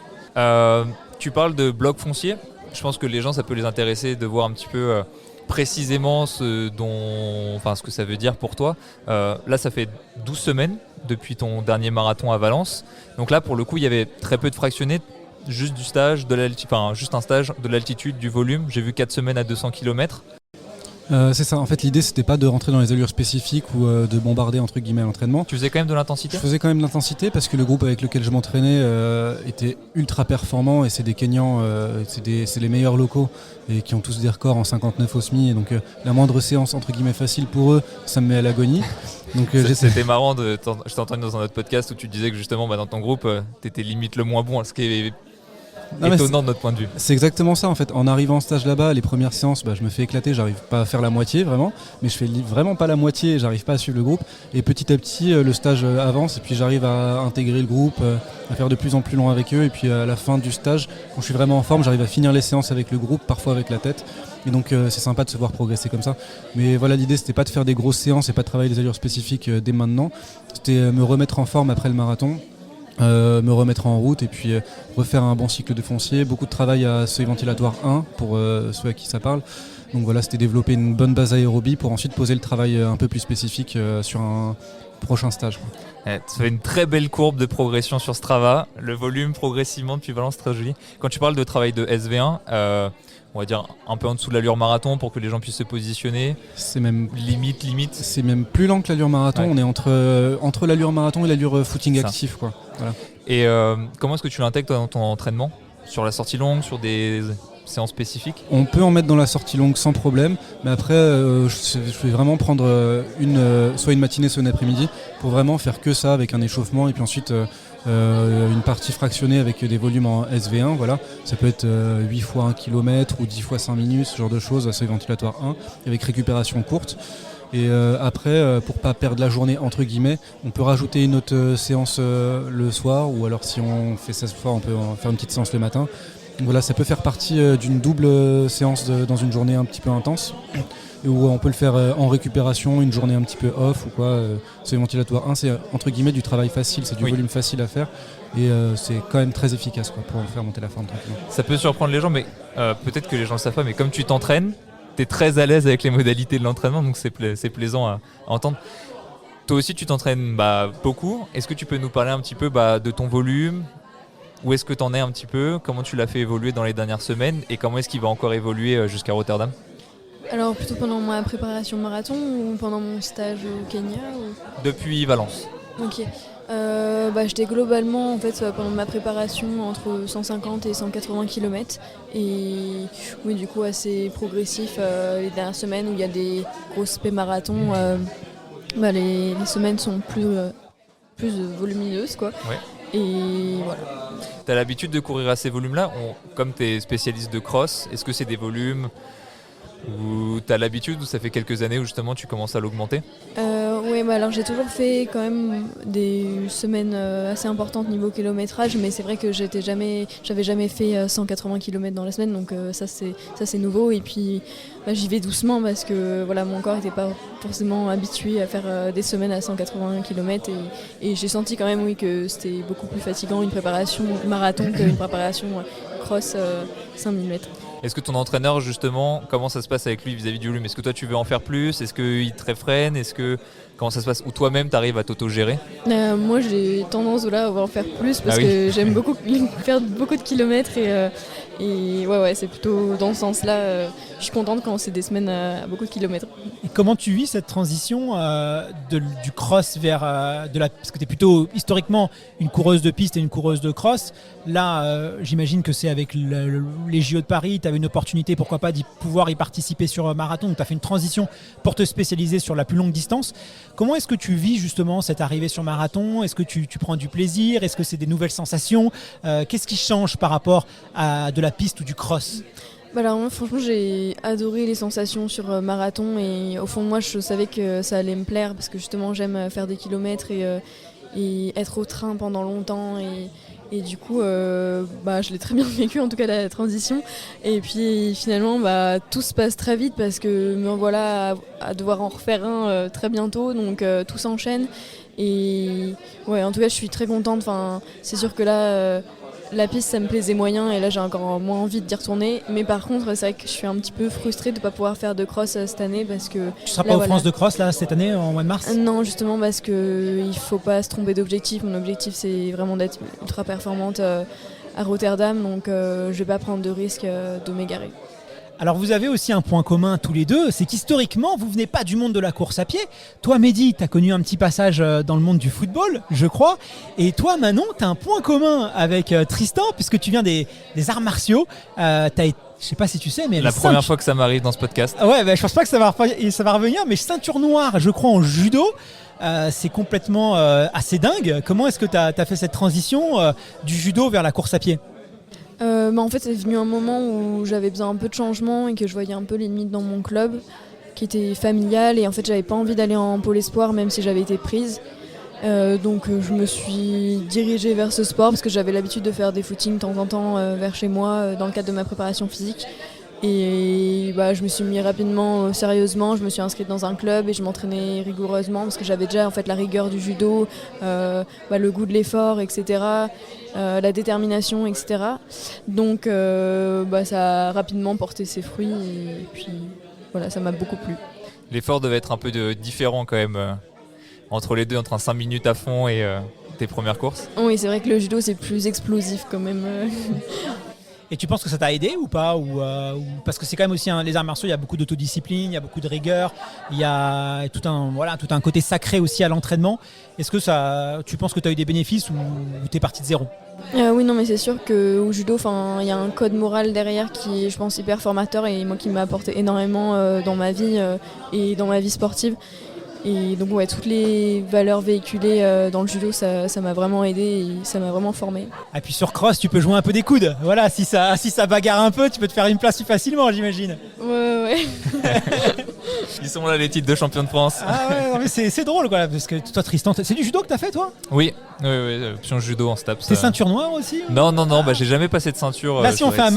Tu parles de bloc foncier. Je pense que les gens, ça peut les intéresser de voir un petit peu précisément ce que ça veut dire pour toi. Là, ça fait 12 semaines depuis ton dernier marathon à Valence. Donc là, pour le coup, il y avait très peu de fractionnés, juste du stage, juste un stage, de l'altitude, du volume. J'ai vu 4 semaines à 200 km. C'est ça, en fait l'idée c'était pas de rentrer dans les allures spécifiques ou de bombarder entre guillemets l'entraînement. Tu faisais quand même de l'intensité? Je faisais quand même de l'intensité parce que le groupe avec lequel je m'entraînais était ultra performant et c'est des Kenyans, c'est les meilleurs locaux et qui ont tous des records en 59 au SMI et donc la moindre séance entre guillemets facile pour eux ça me met à l'agonie. Donc, c'était marrant, je t'ai entendu dans un autre podcast où tu disais que justement dans ton groupe t'étais limite le moins bon, ce qui est étonnant de notre point de vue. C'est exactement ça en fait. En arrivant en stage là-bas, les premières séances, je me fais éclater, j'arrive pas à faire la moitié vraiment, mais je fais vraiment pas la moitié et j'arrive pas à suivre le groupe. Et petit à petit, le stage avance et puis j'arrive à intégrer le groupe, à faire de plus en plus long avec eux. Et puis à la fin du stage, quand je suis vraiment en forme, j'arrive à finir les séances avec le groupe, parfois avec la tête. Et donc c'est sympa de se voir progresser comme ça. Mais voilà, l'idée c'était pas de faire des grosses séances et pas de travailler des allures spécifiques dès maintenant. C'était me remettre en forme après le marathon. Me remettre en route et puis refaire un bon cycle de foncier, beaucoup de travail à seuil ventilatoire 1 pour ceux à qui ça parle. Donc voilà, c'était développer une bonne base aérobie pour ensuite poser le travail un peu plus spécifique sur un prochain stage. Ouais, tu fais une très belle courbe de progression sur Strava, le volume progressivement depuis Valence, très joli. Quand tu parles de travail de SV1, on va dire un peu en dessous de l'allure marathon pour que les gens puissent se positionner. C'est même limite. C'est même plus lent que l'allure marathon. Ouais. On est entre l'allure marathon et l'allure footing actif, quoi. Voilà. Et comment est-ce que tu l'intègres toi, dans ton entraînement? Sur la sortie longue, sur des séances spécifiques? On peut en mettre dans la sortie longue sans problème, mais après je vais vraiment prendre soit une matinée, soit une après-midi pour vraiment faire que ça avec un échauffement et puis ensuite une partie fractionnée avec des volumes en SV1, voilà. Ça peut être 8 fois 1 km ou 10 fois 5 minutes, ce genre de choses, seuil ventilatoire 1, avec récupération courte. Et après, pour pas perdre la journée entre guillemets, on peut rajouter une autre séance le soir, ou alors si on fait ça ce soir, on peut en faire une petite séance le matin. Donc voilà, ça peut faire partie d'une double séance dans une journée un petit peu intense, où on peut le faire en récupération, une journée un petit peu off ou quoi. Seuil ventilatoire 1, c'est entre guillemets du travail facile, c'est du volume facile à faire et c'est quand même très efficace quoi, pour faire monter la forme tranquillement. Ça peut surprendre les gens, mais peut-être que les gens le savent pas, mais comme tu t'entraînes, tu es très à l'aise avec les modalités de l'entraînement, donc c'est plaisant à entendre. Toi aussi tu t'entraînes beaucoup. Est-ce que tu peux nous parler un petit peu de ton volume? Où est-ce que tu en es un petit peu? Comment tu l'as fait évoluer dans les dernières semaines? Et comment est-ce qu'il va encore évoluer jusqu'à Rotterdam? Alors plutôt pendant ma préparation marathon ou pendant mon stage au Kenya ou... Depuis Valence. Ok. J'étais globalement en fait pendant ma préparation entre 150 et 180 km et oui du coup assez progressif les dernières semaines où il y a des grosses marathons les semaines sont plus volumineuses quoi. Ouais. Et voilà. Tu as l'habitude de courir à ces volumes-là comme tu es spécialiste de cross, est-ce que c'est des volumes où tu as l'habitude ou ça fait quelques années où justement tu commences à l'augmenter? Oui, alors j'ai toujours fait quand même des semaines assez importantes niveau kilométrage, mais c'est vrai que j'avais jamais fait 180 km dans la semaine, donc ça c'est nouveau. Et puis j'y vais doucement parce que voilà, mon corps n'était pas forcément habitué à faire des semaines à 180 km et j'ai senti quand même oui, que c'était beaucoup plus fatigant une préparation marathon qu'une préparation cross 5000 mètres. Est-ce que ton entraîneur, justement, comment ça se passe avec lui vis-à-vis du volume? Est-ce que toi, tu veux en faire plus? Est-ce qu'il te réfrène? Comment ça se passe? Ou toi-même, tu arrives à t'auto-gérer? Moi, j'ai tendance à en faire plus parce que j'aime beaucoup faire beaucoup de kilomètres et ouais, c'est plutôt dans ce sens-là. Je suis contente quand c'est des semaines à beaucoup de kilomètres. Et comment tu vis cette transition du cross vers parce que tu es plutôt historiquement une coureuse de piste et une coureuse de cross. Là, j'imagine que c'est avec les JO de Paris, tu avais une opportunité, pourquoi pas, pouvoir y participer sur marathon. Tu as fait une transition pour te spécialiser sur la plus longue distance. Comment est-ce que tu vis justement cette arrivée sur marathon? Est-ce que tu prends du plaisir? Est-ce que c'est des nouvelles sensations? Qu'est-ce qui change par rapport à de la piste ou du cross? Alors moi, franchement, j'ai adoré les sensations sur marathon et au fond de moi, je savais que ça allait me plaire parce que justement, j'aime faire des kilomètres et être au train pendant longtemps et du coup, je l'ai très bien vécu, en tout cas la transition. Et puis finalement, tout se passe très vite parce que me voilà à devoir en refaire un très bientôt, donc tout s'enchaîne. Et ouais, en tout cas, je suis très contente. Enfin, c'est sûr que là, la piste, ça me plaisait moyen et là, j'ai encore moins envie d'y retourner. Mais par contre, c'est vrai que je suis un petit peu frustrée de ne pas pouvoir faire de cross cette année parce que... Tu ne seras pas aux France de cross là cette année, en mois de mars? Non, justement parce qu'il ne faut pas se tromper d'objectif. Mon objectif, c'est vraiment d'être ultra performante à Rotterdam, donc je ne vais pas prendre de risque de m'égarer. Alors vous avez aussi un point commun tous les deux, c'est qu'historiquement, vous venez pas du monde de la course à pied. Toi, Mehdi, tu as connu un petit passage dans le monde du football, je crois. Et toi, Manon, tu as un point commun avec Tristan, puisque tu viens des arts martiaux. Je sais pas si tu sais, mais... La première fois que ça m'arrive dans ce podcast. Ouais, je pense pas que ça va revenir, mais ceinture noire, je crois, en judo. C'est complètement assez dingue. Comment est-ce que tu as fait cette transition du judo vers la course à pied? En fait, c'est venu un moment où j'avais besoin un peu de changement et que je voyais un peu les limites dans mon club qui était familial et en fait j'avais pas envie d'aller en pôle espoir même si j'avais été prise. Donc je me suis dirigée vers ce sport parce que j'avais l'habitude de faire des footings de temps en temps vers chez moi dans le cadre de ma préparation physique. Et je me suis mis rapidement sérieusement, je me suis inscrite dans un club et je m'entraînais rigoureusement parce que j'avais déjà en fait la rigueur du judo, le goût de l'effort, etc., la détermination, etc. Donc ça a rapidement porté ses fruits et puis voilà, ça m'a beaucoup plu. L'effort devait être un peu différent quand même entre les deux, entre un 5 minutes à fond et tes premières courses. Oui, c'est vrai que le judo c'est plus explosif quand même. Et tu penses que ça t'a aidé ou pas parce que c'est quand même aussi les arts martiaux, il y a beaucoup d'autodiscipline, il y a beaucoup de rigueur, il y a tout un côté sacré aussi à l'entraînement. Est-ce que tu penses que tu as eu des bénéfices ou tu es parti de zéro? Oui, non, mais c'est sûr qu'au judo, il y a un code moral derrière qui est, je pense, hyper formateur et moi qui m'a apporté énormément dans ma vie et dans ma vie sportive. Et donc toutes les valeurs véhiculées dans le judo, ça m'a vraiment aidé et ça m'a vraiment formé. Et puis sur cross, tu peux jouer un peu des coudes. Voilà, si ça bagarre un peu, tu peux te faire une place plus facilement, j'imagine. Ouais. Ils sont là les titres de champion de France. Ah ouais, non, mais c'est drôle quoi, parce que toi Tristan, c'est du judo que t'as fait toi? Oui, option judo en STAPS. C'est ceinture noire aussi? Non, j'ai jamais passé de ceinture. Là si on fait un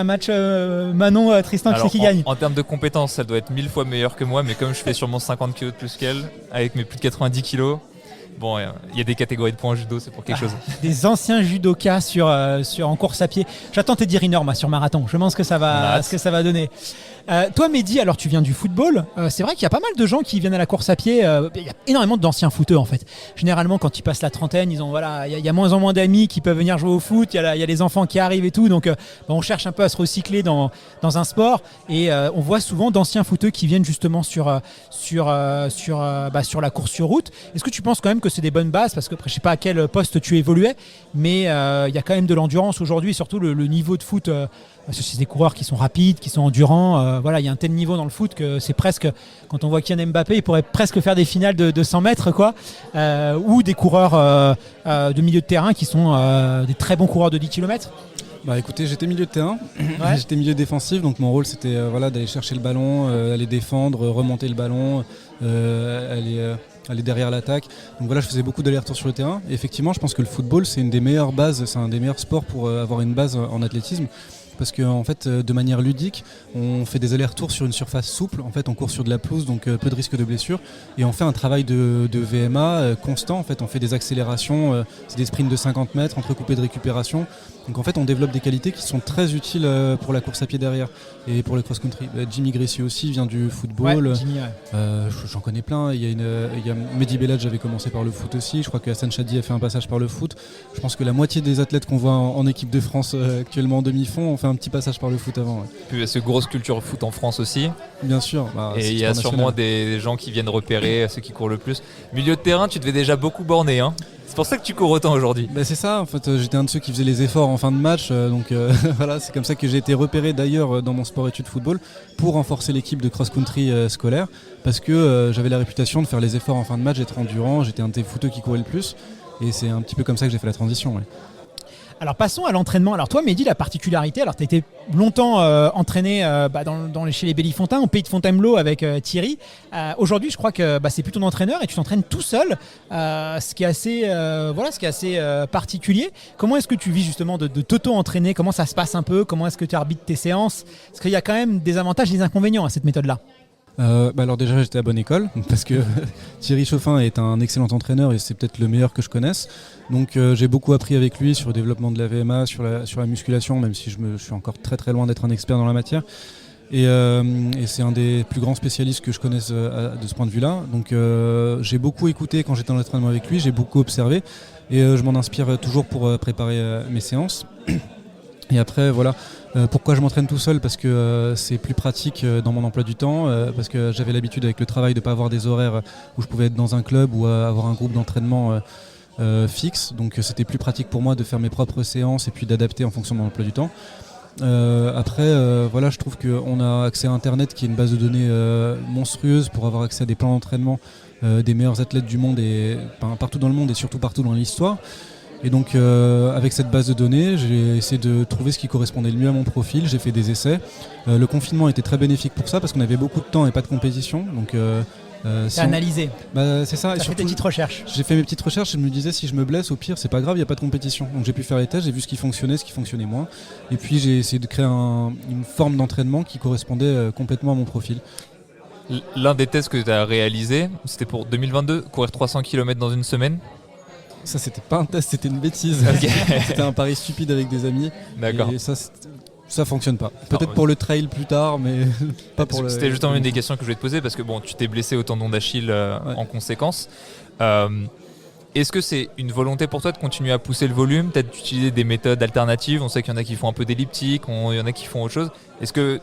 match Manon Tristan, qui c'est qui gagne? En termes de compétences, ça doit être 1000 fois meilleur que moi, mais comme je fais sûrement 50 kg de plus qu'elle, avec mes plus de 90 kg, bon, il y a des catégories de points en judo, c'est pour quelque chose. Des anciens judokas en course à pied. J'attends tes dirirs moi sur marathon. Je pense ce que ça va donner. Toi Mehdi, alors tu viens du football, c'est vrai qu'il y a pas mal de gens qui viennent à la course à pied, il y a énormément d'anciens footeux en fait. Généralement quand ils passent la trentaine, il y a moins en moins d'amis qui peuvent venir jouer au foot, il y a les enfants qui arrivent et tout, donc on cherche un peu à se recycler dans un sport et on voit souvent d'anciens footeux qui viennent justement sur la course sur route. Est-ce que tu penses quand même que c'est des bonnes bases parce que après, je sais pas à quel poste tu évoluais, mais il y a quand même de l'endurance aujourd'hui, surtout le niveau de foot. Parce que c'est des coureurs qui sont rapides, qui sont endurants. Voilà, il y a un tel niveau dans le foot que c'est presque, quand on voit Kylian Mbappé, il pourrait presque faire des finales de 100 mètres, quoi. Ou des coureurs de milieu de terrain qui sont des très bons coureurs de 10 km. Bah écoutez, j'étais milieu de terrain, Ouais. j'étais milieu défensif, donc mon rôle c'était d'aller chercher le ballon, aller défendre, remonter le ballon, aller derrière l'attaque. Donc voilà, je faisais beaucoup d'allers-retours sur le terrain. Et effectivement, je pense que le football, c'est une des meilleures bases, c'est un des meilleurs sports pour avoir une base en athlétisme. Parce qu'en fait, de manière ludique, on fait des allers-retours sur une surface souple. En fait, on court sur de la pelouse, donc peu de risque de blessure. Et on fait un travail de VMA constant. En fait, on fait des accélérations, c'est des sprints de 50 mètres, entrecoupés de récupération. Donc en fait, on développe des qualités qui sont très utiles pour la course à pied derrière et pour le cross-country. Jimmy Gracie aussi vient du football. Ouais, Jimmy, ouais. J'en connais plein. Il y a Mehdi Bellad, j'avais commencé par le foot aussi. Je crois que Hassan Chadi a fait un passage par le foot. Je pense que la moitié des athlètes qu'on voit en équipe de France actuellement en demi-fond ont fait un petit passage par le foot avant. Ouais. Puis il y a ce grosse culture foot en France aussi. Bien sûr. Et il y a sûrement des gens qui viennent repérer ceux qui courent le plus. Milieu de terrain, tu devais déjà beaucoup borner, hein. C'est pour ça que tu cours autant aujourd'hui. Bah c'est ça, en fait, j'étais un de ceux qui faisait les efforts en fin de match, donc voilà, c'est comme ça que j'ai été repéré d'ailleurs dans mon sport études football pour renforcer l'équipe de cross-country scolaire, parce que j'avais la réputation de faire les efforts en fin de match, d'être endurant, j'étais un des footeux qui courait le plus, et c'est un petit peu comme ça que j'ai fait la transition. Ouais. Alors passons à l'entraînement. Alors toi Mehdi, la particularité, alors tu as été longtemps entraîné chez les Bellifontins, au pays de Fontainebleau avec Thierry. Aujourd'hui je crois que c'est plus ton entraîneur et tu t'entraînes tout seul, ce qui est assez particulier. Comment est-ce que tu vis justement de t'auto-entraîner? Comment ça se passe un peu? Comment est-ce que tu arbitres tes séances? Parce qu'il y a quand même des avantages et des inconvénients à cette méthode-là. Alors déjà j'étais à bonne école parce que Thierry Chauffin est un excellent entraîneur et c'est peut-être le meilleur que je connaisse, donc j'ai beaucoup appris avec lui sur le développement de la VMA, sur la musculation, même si je suis encore très très loin d'être un expert dans la matière, et c'est un des plus grands spécialistes que je connaisse de ce point de vue là, donc j'ai beaucoup écouté quand j'étais en entraînement avec lui, j'ai beaucoup observé et je m'en inspire toujours pour préparer mes séances. Et après voilà, pourquoi je m'entraîne tout seul? Parce que c'est plus pratique dans mon emploi du temps, parce que j'avais l'habitude avec le travail de ne pas avoir des horaires où je pouvais être dans un club ou avoir un groupe d'entraînement fixe, donc c'était plus pratique pour moi de faire mes propres séances et puis d'adapter en fonction de mon emploi du temps. Après voilà, je trouve qu'on a accès à Internet qui est une base de données monstrueuse pour avoir accès à des plans d'entraînement des meilleurs athlètes du monde et partout dans le monde et surtout partout dans l'histoire. Et donc avec cette base de données, j'ai essayé de trouver ce qui correspondait le mieux à mon profil, j'ai fait des essais. Le confinement était très bénéfique pour ça parce qu'on avait beaucoup de temps et pas de compétition. Donc, Analysé. C'est ça. Tu as fait tes petites recherches. J'ai fait mes petites recherches et je me disais si je me blesse, au pire c'est pas grave, il n'y a pas de compétition. Donc j'ai pu faire les tests, j'ai vu ce qui fonctionnait moins. Et puis j'ai essayé de créer une forme d'entraînement qui correspondait complètement à mon profil. L'un des tests que tu as réalisé, c'était pour 2022, courir 300 km dans une semaine. Ça c'était pas un test, c'était une bêtise. Okay. C'était un pari stupide avec des amis. D'accord. Et ça fonctionne pas. Peut-être pour le trail plus tard, mais pas pour le... C'était justement une des questions que je voulais te poser parce que bon, tu t'es blessé au tendon d'Achille en conséquence. Est-ce que c'est une volonté pour toi de continuer à pousser le volume, peut-être d'utiliser des méthodes alternatives? On sait qu'il y en a qui font un peu d'elliptique, il y en a qui font autre chose. Est-ce que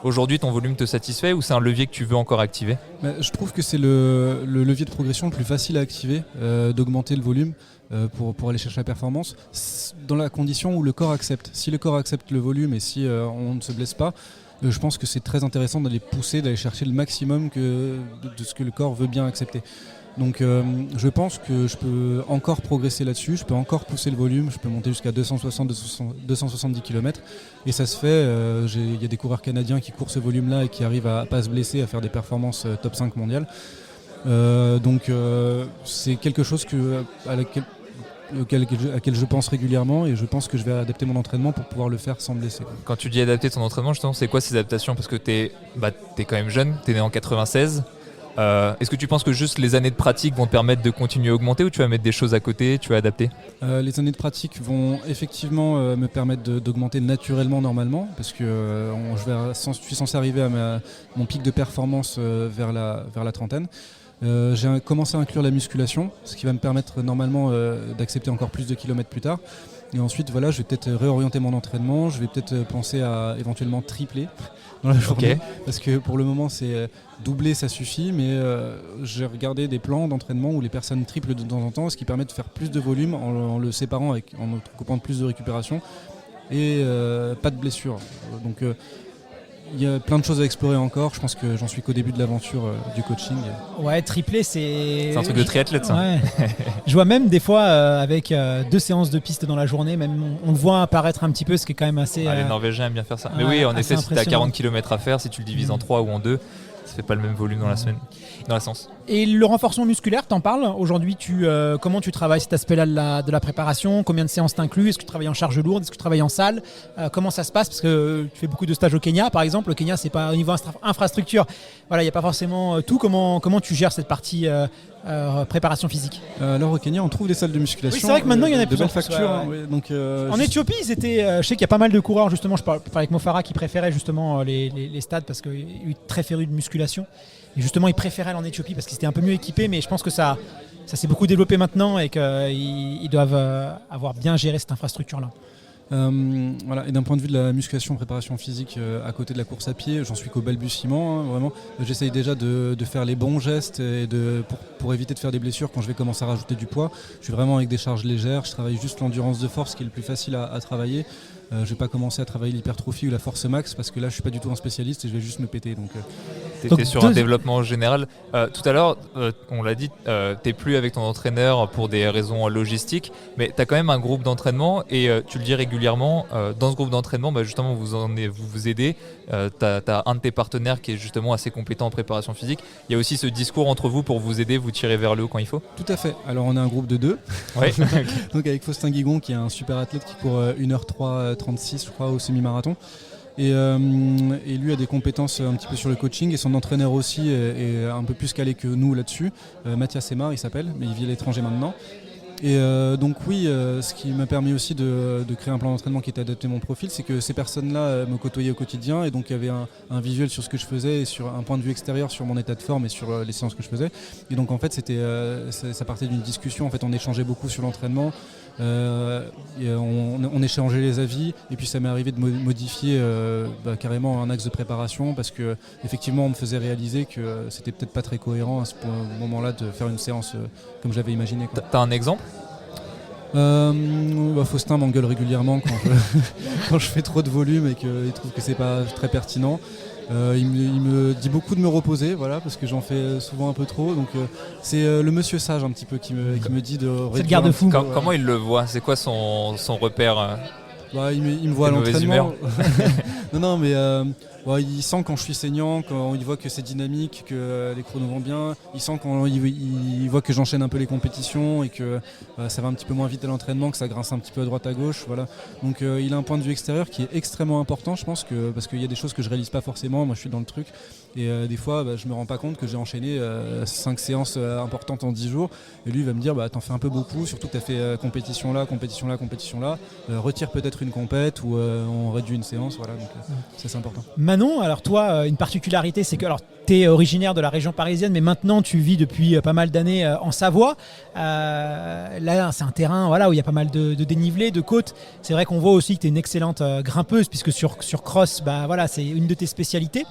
aujourd'hui ton volume te satisfait ou c'est un levier que tu veux encore activer? Je trouve que c'est le levier de progression le plus facile à activer, d'augmenter le volume pour aller chercher la performance, dans la condition où le corps accepte. Si le corps accepte le volume et si on ne se blesse pas, je pense que c'est très intéressant d'aller pousser, d'aller chercher le maximum de ce que le corps veut bien accepter. Donc je pense que je peux encore progresser là-dessus, je peux encore pousser le volume, je peux monter jusqu'à 270 km et ça se fait. Il y a des coureurs canadiens qui courent ce volume-là et qui arrivent à pas se blesser, à faire des performances top 5 mondiales. Donc c'est quelque chose à laquelle je pense régulièrement et je pense que je vais adapter mon entraînement pour pouvoir le faire sans me blesser. Quand tu dis adapter ton entraînement, justement, c'est quoi ces adaptations? Parce que t'es quand même jeune, t'es né en 96. Est-ce que tu penses que juste les années de pratique vont te permettre de continuer à augmenter ou tu vas mettre des choses à côté, tu vas adapter? Les années de pratique vont effectivement me permettre d'augmenter naturellement, normalement, parce que je suis censé arriver à mon pic de performance vers la trentaine. J'ai commencé à inclure la musculation, ce qui va me permettre normalement d'accepter encore plus de kilomètres plus tard. Et ensuite, voilà, je vais peut-être réorienter mon entraînement. Je vais peut-être penser à éventuellement tripler dans la journée. Parce que pour le moment, c'est doubler, ça suffit. Mais j'ai regardé des plans d'entraînement où les personnes triplent de temps en temps, ce qui permet de faire plus de volume en le séparant, en coupant plus de récupération et pas de blessure. Donc, il y a plein de choses à explorer encore. Je pense que j'en suis qu'au début de l'aventure du coaching. Ouais, triplé, c'est un truc de triathlète, ça. Ouais. Je vois même des fois avec 2 séances de piste dans la journée, même on le voit apparaître un petit peu, ce qui est quand même assez... Les Norvégiens aiment bien faire ça. Mais oui, en effet, si tu as 40 km à faire, si tu le divises en 3 ou en 2, ça fait pas le même volume dans la semaine, dans la séance. Et le renforcement musculaire, t'en parles aujourd'hui, comment tu travailles cet aspect-là de la préparation? Combien de séances t'inclus? Est-ce que tu travailles en charge lourde? Est-ce que tu travailles en salle? Comment ça se passe? Parce que tu fais beaucoup de stages au Kenya, par exemple. Le Kenya, c'est pas au niveau infrastructure. Voilà, il n'y a pas forcément tout. Comment tu gères cette partie préparation physique? Alors au Kenya, on trouve des salles de musculation. Oui, c'est vrai que maintenant il y en a de plus belles en plus, factures. ouais. Ouais, donc, en Éthiopie, je sais qu'il y a pas mal de coureurs, justement. Je parlais avec Mofara qui préférait justement les stades parce qu'il est très féru de musculation. Et justement, il préférait aller en Éthiopie parce qu'ils étaient un peu mieux équipés, mais je pense que ça s'est beaucoup développé maintenant et qu'ils doivent avoir bien géré cette infrastructure-là. Voilà. Et d'un point de vue de la musculation, préparation physique à côté de la course à pied, j'en suis qu'au balbutiement, vraiment. J'essaye déjà de faire les bons gestes et pour éviter de faire des blessures quand je vais commencer à rajouter du poids. Je suis vraiment avec des charges légères, je travaille juste l'endurance de force qui est le plus facile à travailler. Je ne vais pas commencer à travailler l'hypertrophie ou la force max parce que là je ne suis pas du tout un spécialiste et je vais juste me péter. Tu es sur un développement général. Tout à l'heure, on l'a dit, tu n'es plus avec ton entraîneur pour des raisons logistiques, mais tu as quand même un groupe d'entraînement et tu le dis régulièrement, dans ce groupe d'entraînement, justement vous vous aidez. Tu as un de tes partenaires qui est justement assez compétent en préparation physique. Il y a aussi ce discours entre vous pour vous aider, vous tirer vers le haut quand il faut. Tout à fait. Alors on est un groupe de 2. Ouais. Donc avec Faustin Guigon qui est un super athlète qui court 1h36 je crois au semi-marathon. Et lui a des compétences un petit peu sur le coaching et son entraîneur aussi est un peu plus calé que nous là-dessus. Mathias Aymar il s'appelle, mais il vit à l'étranger maintenant. Et donc oui, ce qui m'a permis aussi de créer un plan d'entraînement qui était adapté à mon profil, c'est que ces personnes-là me côtoyaient au quotidien et donc il y avait un visuel sur ce que je faisais et sur un point de vue extérieur sur mon état de forme et sur les séances que je faisais. Et donc en fait ça partait d'une discussion, en fait on échangeait beaucoup sur l'entraînement. On échangeait les avis et puis ça m'est arrivé de modifier carrément un axe de préparation parce que effectivement on me faisait réaliser que c'était peut-être pas très cohérent à ce moment-là de faire une séance comme j'avais imaginé. T'as un exemple? Faustin m'engueule régulièrement quand je fais trop de volume et qu'il trouve que c'est pas très pertinent. Il me dit beaucoup de me reposer, voilà, parce que j'en fais souvent un peu trop. Donc c'est le monsieur sage un petit peu qui me dit de réduire. C'est le garde-fou. Comment il le voit? C'est quoi son repère? Il me voit à l'entraînement. non, mais il sent quand je suis saignant, quand il voit que c'est dynamique, que les chronos vont bien. Il sent quand il voit que j'enchaîne un peu les compétitions et que ça va un petit peu moins vite à l'entraînement, que ça grince un petit peu à droite à gauche. Voilà. Donc il a un point de vue extérieur qui est extrêmement important, je pense, parce qu'il y a des choses que je réalise pas forcément. Moi, je suis dans le truc. Et des fois, je me rends pas compte que j'ai enchaîné 5 séances importantes en 10 jours. Et lui, il va me dire, t'en fais un peu beaucoup, surtout que tu as fait compétition là. Retire peut-être une compète ou on réduit une séance. Voilà, donc ça, c'est important. Manon, alors toi, une particularité, c'est que tu es originaire de la région parisienne, mais maintenant tu vis depuis pas mal d'années en Savoie. Là, c'est un terrain où il y a pas mal de dénivelé, de côtes. C'est vrai qu'on voit aussi que tu es une excellente grimpeuse, puisque sur cross, c'est une de tes spécialités.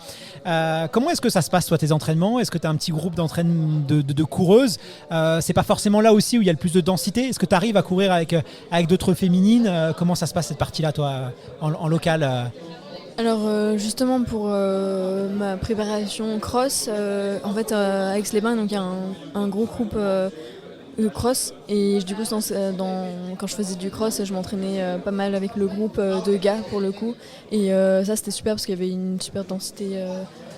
Comment est-ce que ça se passe, toi, tes entraînements? Est-ce que tu as un petit groupe d'entraînement de coureuses? C'est pas forcément là aussi où il y a le plus de densité. Est-ce que tu arrives à courir avec d'autres féminines? Comment ça se passe cette partie-là, toi, en local? Alors justement pour ma préparation cross, en fait à Aix-les-Bains, donc il y a un gros groupe de cross et du coup quand je faisais du cross, je m'entraînais pas mal avec le groupe de gars pour le coup et ça c'était super parce qu'il y avait une super densité.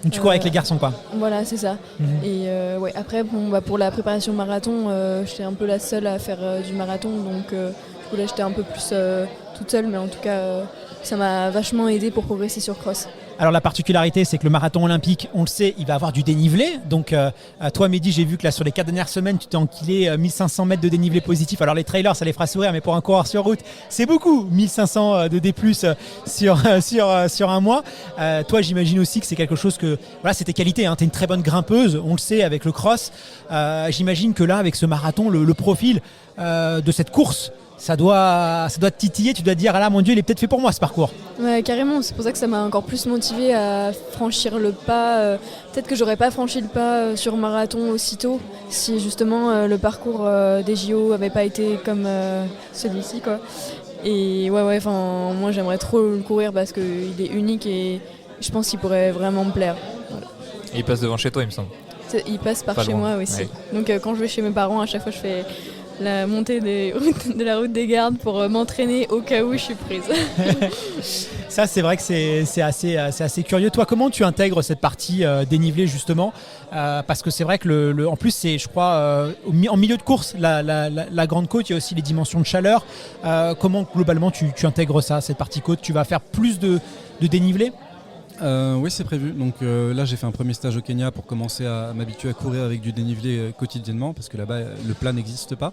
Donc tu cours avec les garçons quoi. Voilà, c'est ça. Et après pour la préparation marathon, j'étais un peu la seule à faire du marathon, donc du coup là j'étais un peu plus toute seule, mais en tout cas ça m'a vachement aidé pour progresser sur cross. Alors la particularité, c'est que le marathon olympique, on le sait, il va avoir du dénivelé. Donc toi, Mehdi, j'ai vu que là sur les 4 dernières semaines, tu t'es enquillé 1500 mètres de dénivelé positif. Alors les trailers, ça les fera sourire, mais pour un coureur sur route, c'est beaucoup. 1500 de D+, sur un mois. Toi, j'imagine aussi que c'est quelque chose que... Voilà, c'est tes qualités, hein. Tu es une très bonne grimpeuse, on le sait, avec le cross. J'imagine que là, avec ce marathon, le profil de cette course ça doit te titiller, tu dois te dire, ah là mon Dieu, il est peut-être fait pour moi ce parcours. Ouais, carrément, c'est pour ça que ça m'a encore plus motivée à franchir le pas. Peut-être que j'aurais pas franchi le pas sur marathon aussitôt si justement le parcours des JO avait pas été comme celui-ci, quoi. Et ouais, moi j'aimerais trop le courir parce qu'il est unique et je pense qu'il pourrait vraiment me plaire. Voilà. Et il passe devant chez toi, il me semble. Il passe par Pas chez loin. moi aussi. Ouais. Donc quand je vais chez mes parents, à chaque fois je fais la montée de la route des Gardes pour m'entraîner au cas où je suis prise. Ça, c'est vrai que c'est assez curieux. Toi, comment tu intègres cette partie dénivelée justement parce que c'est vrai que en plus, c'est, je crois, en milieu de course, la grande côte, il y a aussi les dimensions de chaleur. Comment globalement tu intègres ça, cette partie côte? Tu vas faire plus de dénivelé? Oui, c'est prévu. Donc là, j'ai fait un premier stage au Kenya pour commencer à m'habituer à courir avec du dénivelé quotidiennement, parce que là-bas, le plat n'existe pas.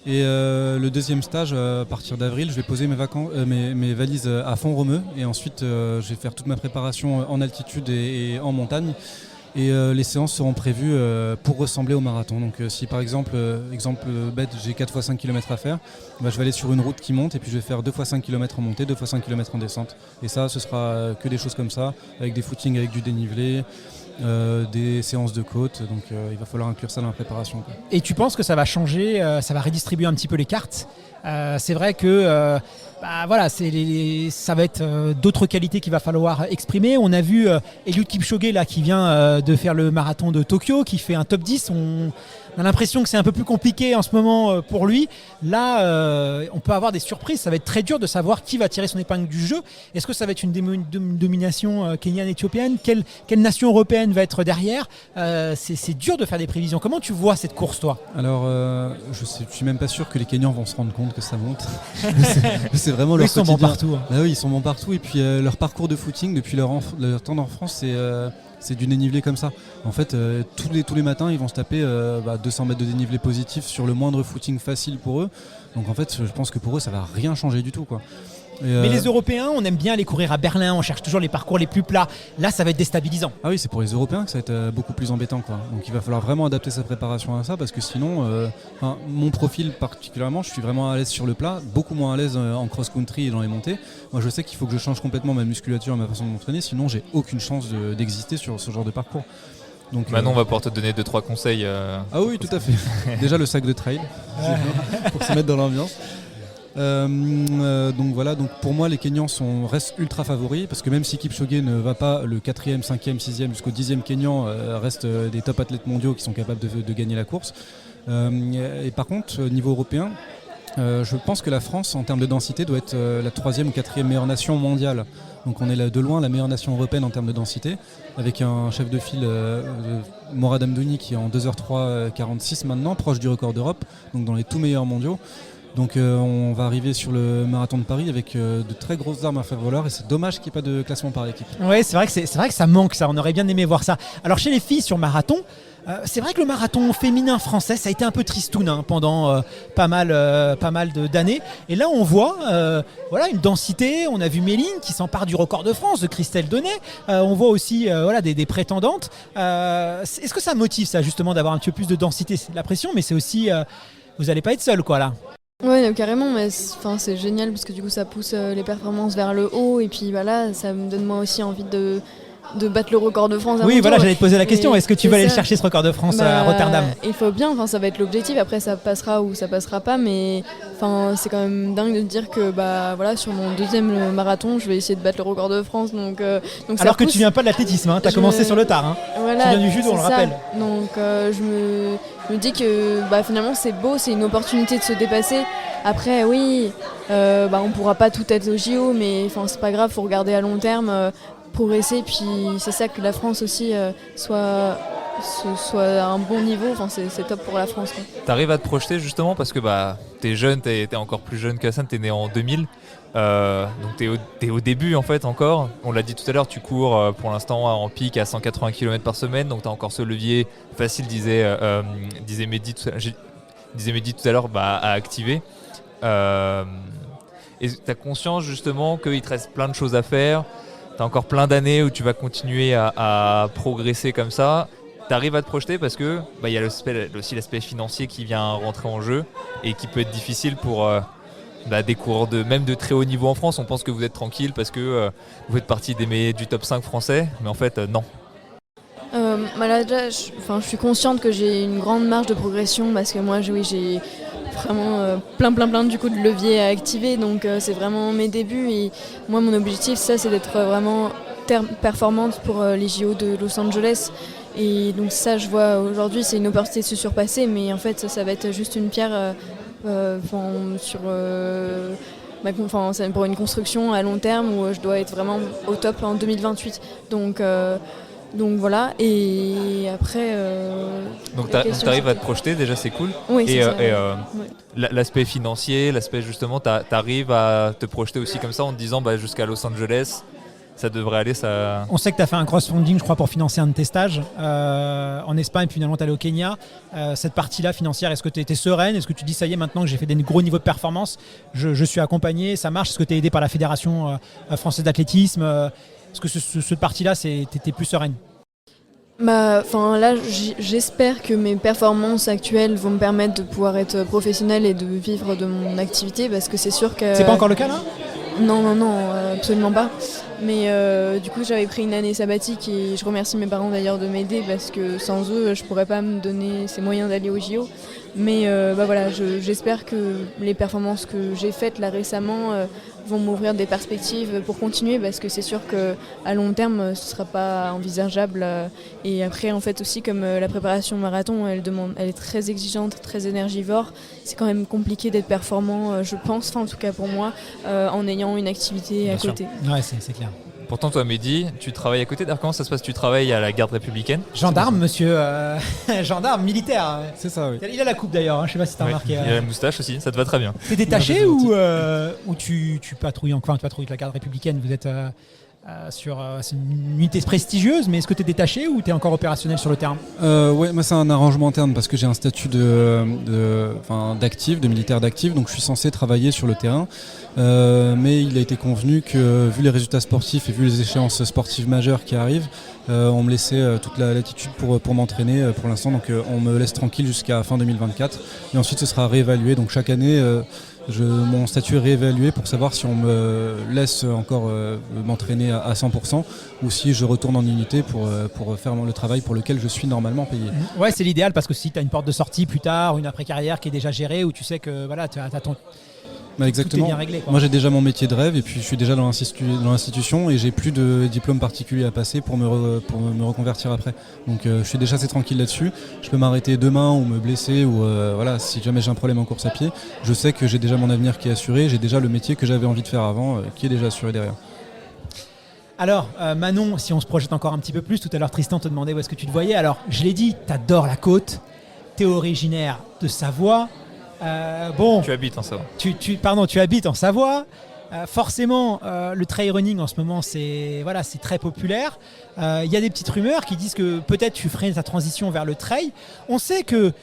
Et le deuxième stage, à partir d'avril, je vais poser mes valises à Font-Romeu. Et ensuite, je vais faire toute ma préparation en altitude et en montagne. Et les séances seront prévues pour ressembler au marathon. Donc si par exemple, exemple bête, j'ai 4 x 5 km à faire, je vais aller sur une route qui monte et puis je vais faire 2 x 5 km en montée, 2 x 5 km en descente. Et ça, ce sera que des choses comme ça, avec des footings, avec du dénivelé, des séances de côte. Donc il va falloir inclure ça dans la préparation, quoi. Et tu penses que ça va changer, ça va redistribuer un petit peu les cartes? C'est vrai que voilà, ça va être d'autres qualités qu'il va falloir exprimer. On a vu Eliud Kipchoge là, qui vient de faire le marathon de Tokyo, qui fait un top 10. On a l'impression que c'est un peu plus compliqué en ce moment pour lui. Là, on peut avoir des surprises. Ça va être très dur de savoir qui va tirer son épingle du jeu. Est-ce que ça va être une domination kenyane-éthiopienne? Quelle nation européenne va être derrière? C'est dur de faire des prévisions. Comment tu vois cette course, toi? Alors, je suis même pas sûr que les Kenyans vont se rendre compte que ça monte. C'est vraiment leur ils sont quotidien. bons partout. Ah oui, ils sont bons partout. Et puis leur parcours de footing depuis leur temps d'enfance, c'est du dénivelé comme ça. En fait, tous les matins, ils vont se taper 200 mètres de dénivelé positif sur le moindre footing facile pour eux. Donc en fait, je pense que pour eux, ça va rien changer du tout, quoi. Mais les Européens, on aime bien aller courir à Berlin, on cherche toujours les parcours les plus plats. Là, ça va être déstabilisant. Ah oui, c'est pour les Européens que ça va être beaucoup plus embêtant, quoi. Donc il va falloir vraiment adapter sa préparation à ça, parce que sinon, mon profil particulièrement, je suis vraiment à l'aise sur le plat, beaucoup moins à l'aise en cross-country et dans les montées. Moi, je sais qu'il faut que je change complètement ma musculature et ma façon de m'entraîner, sinon j'ai aucune chance d'exister sur ce genre de parcours. Donc, Maintenant, on va pouvoir te donner 2-3 conseils. Ah oui, tout à fait. Déjà le sac de trail, pour se mettre dans l'ambiance. Donc voilà, donc pour moi les Kenyans restent ultra favoris, parce que même si Kipchoge ne va pas, le 4e, 5e, 6e jusqu'au 10e Kenyan restent des top athlètes mondiaux qui sont capables de gagner la course. Et par contre, au niveau européen, je pense que la France en termes de densité doit être la 3e ou 4e meilleure nation mondiale. Donc on est de loin la meilleure nation européenne en termes de densité, avec un chef de file, Morad Amdouni, qui est en 2h03 46 maintenant, proche du record d'Europe, donc dans les tout meilleurs mondiaux. Donc on va arriver sur le marathon de Paris avec de très grosses armes à faire valoir, et c'est dommage qu'il n'y ait pas de classement par équipe. Oui, c'est vrai que ça manque, ça. On aurait bien aimé voir ça. Alors chez les filles sur marathon, c'est vrai que le marathon féminin français, ça a été un peu tristoun pendant pas mal d'années. Et là, on voit une densité. On a vu Méline qui s'empare du record de France de Christelle Donnet. On voit aussi des prétendantes. Est-ce que ça motive ça justement d'avoir un petit peu plus de densité? C'est de la pression, mais c'est aussi vous n'allez pas être seul, quoi, là. Ouais, carrément, mais c'est génial parce que du coup ça pousse les performances vers le haut, et puis voilà, ça me donne moi aussi envie de battre le record de France. Oui, voilà, j'allais te poser la question. Et est-ce que tu vas aller chercher ce record de France à Rotterdam? Il faut bien, ça va être l'objectif. Après, ça passera ou ça passera pas, mais c'est quand même dingue de dire que sur mon deuxième marathon, je vais essayer de battre le record de France. Donc alors que tu viens pas de l'athlétisme, tu as commencé sur le tard. Voilà, tu viens du judo, on le rappelle. Donc je me dis que finalement c'est beau, c'est une opportunité de se dépasser. Après, oui, on pourra pas tout être au JO, mais c'est pas grave, faut regarder à long terme. Progresser, puis c'est ça que la France aussi soit à un bon niveau, c'est top pour la France. T'arrives à te projeter justement parce que t'es jeune, t'es encore plus jeune qu'Hassan, t'es né en 2000, donc t'es au début en fait encore. On l'a dit tout à l'heure, tu cours pour l'instant en pic à 180 km par semaine, donc t'as encore ce levier facile, disait Mehdi tout à l'heure, à activer. Et t'as conscience justement qu'il te reste plein de choses à faire. T'as encore plein d'années où tu vas continuer à progresser comme ça. T'arrives à te projeter parce que y a aussi l'aspect financier qui vient rentrer en jeu et qui peut être difficile pour des coureurs même de très haut niveau en France. On pense que vous êtes tranquille parce que vous faites partie du top 5 français, mais en fait non. Là, déjà, je suis consciente que j'ai une grande marge de progression parce que moi j'ai vraiment plein du coup de leviers à activer, donc c'est vraiment mes débuts et moi mon objectif c'est d'être vraiment performante pour les JO de Los Angeles. Et donc ça, je vois aujourd'hui, c'est une opportunité de se surpasser, mais en fait ça va être juste une pierre c'est pour une construction à long terme où je dois être vraiment au top en 2028. Donc voilà, et après... donc tu arrives à te projeter, déjà c'est cool. Oui, c'est ça. L'aspect financier, l'aspect justement, tu arrives à te projeter aussi comme ça en te disant jusqu'à Los Angeles, ça devrait aller. Ça... On sait que tu as fait un cross-funding, je crois, pour financer un de tes stages en Espagne, puis finalement tu es allé au Kenya. Cette partie-là financière, est-ce que tu étais sereine? Est-ce que tu dis, ça y est, maintenant que j'ai fait des gros niveaux de performance, je suis accompagné, ça marche? Est-ce que tu es aidé par la Fédération française d'athlétisme? Est-ce que cette partie-là, t'étais plus sereine? Là, j'espère que mes performances actuelles vont me permettre de pouvoir être professionnelle et de vivre de mon activité, parce que c'est sûr que... C'est pas encore le cas là? Non, absolument pas. Mais du coup, j'avais pris une année sabbatique et je remercie mes parents d'ailleurs de m'aider, parce que sans eux, je pourrais pas me donner ces moyens d'aller au JO. Mais j'espère que les performances que j'ai faites là récemment vont m'ouvrir des perspectives pour continuer, parce que c'est sûr qu'à long terme, ce sera pas envisageable. Et après, en fait, aussi, comme la préparation marathon, elle est très exigeante, très énergivore, c'est quand même compliqué d'être performant, je pense, en tout cas pour moi, en ayant une activité à côté. Ouais, c'est clair. Pourtant, toi, Mehdi, tu travailles à côté. D'ailleurs, comment ça se passe? Tu travailles à la garde républicaine? Gendarme, monsieur. Gendarme, militaire. C'est ça, oui. Il a la coupe d'ailleurs, je sais pas si t'as remarqué. Il a la moustache aussi, ça te va très bien. T'es détaché ou tu patrouilles encore? Tu patrouilles la garde républicaine, vous êtes c'est une unité prestigieuse, mais est-ce que tu es détaché ou tu es encore opérationnel sur le terrain? Ouais, moi c'est un arrangement interne parce que j'ai un statut d'actif, de militaire d'actif, donc je suis censé travailler sur le terrain. Mais il a été convenu que, vu les résultats sportifs et vu les échéances sportives majeures qui arrivent, on me laissait toute la latitude pour m'entraîner pour l'instant, donc on me laisse tranquille jusqu'à fin 2024 et ensuite ce sera réévalué, donc chaque année mon statut est réévalué pour savoir si on me laisse encore m'entraîner à 100% ou si je retourne en unité pour faire le travail pour lequel je suis normalement payé. Ouais, c'est l'idéal, parce que si tu as une porte de sortie plus tard, une après-carrière qui est déjà gérée, où tu sais que voilà, tu as ton... Exactement. Tout est bien réglé, quoi. Moi j'ai déjà mon métier de rêve et puis je suis déjà dans l'institution et j'ai plus de diplôme particulier à passer pour me reconvertir après. Donc je suis déjà assez tranquille là-dessus. Je peux m'arrêter demain ou me blesser ou si jamais j'ai un problème en course à pied. Je sais que j'ai déjà mon avenir qui est assuré, j'ai déjà le métier que j'avais envie de faire avant qui est déjà assuré derrière. Alors Manon, si on se projette encore un petit peu plus, tout à l'heure Tristan te demandait où est-ce que tu te voyais. Alors je l'ai dit, t'adores la côte, t'es originaire de Savoie. Tu habites en Savoie. Tu habites en Savoie. Forcément, le trail running en ce moment, c'est très populaire. Il y a des petites rumeurs qui disent que peut-être tu ferais ta transition vers le trail. On sait que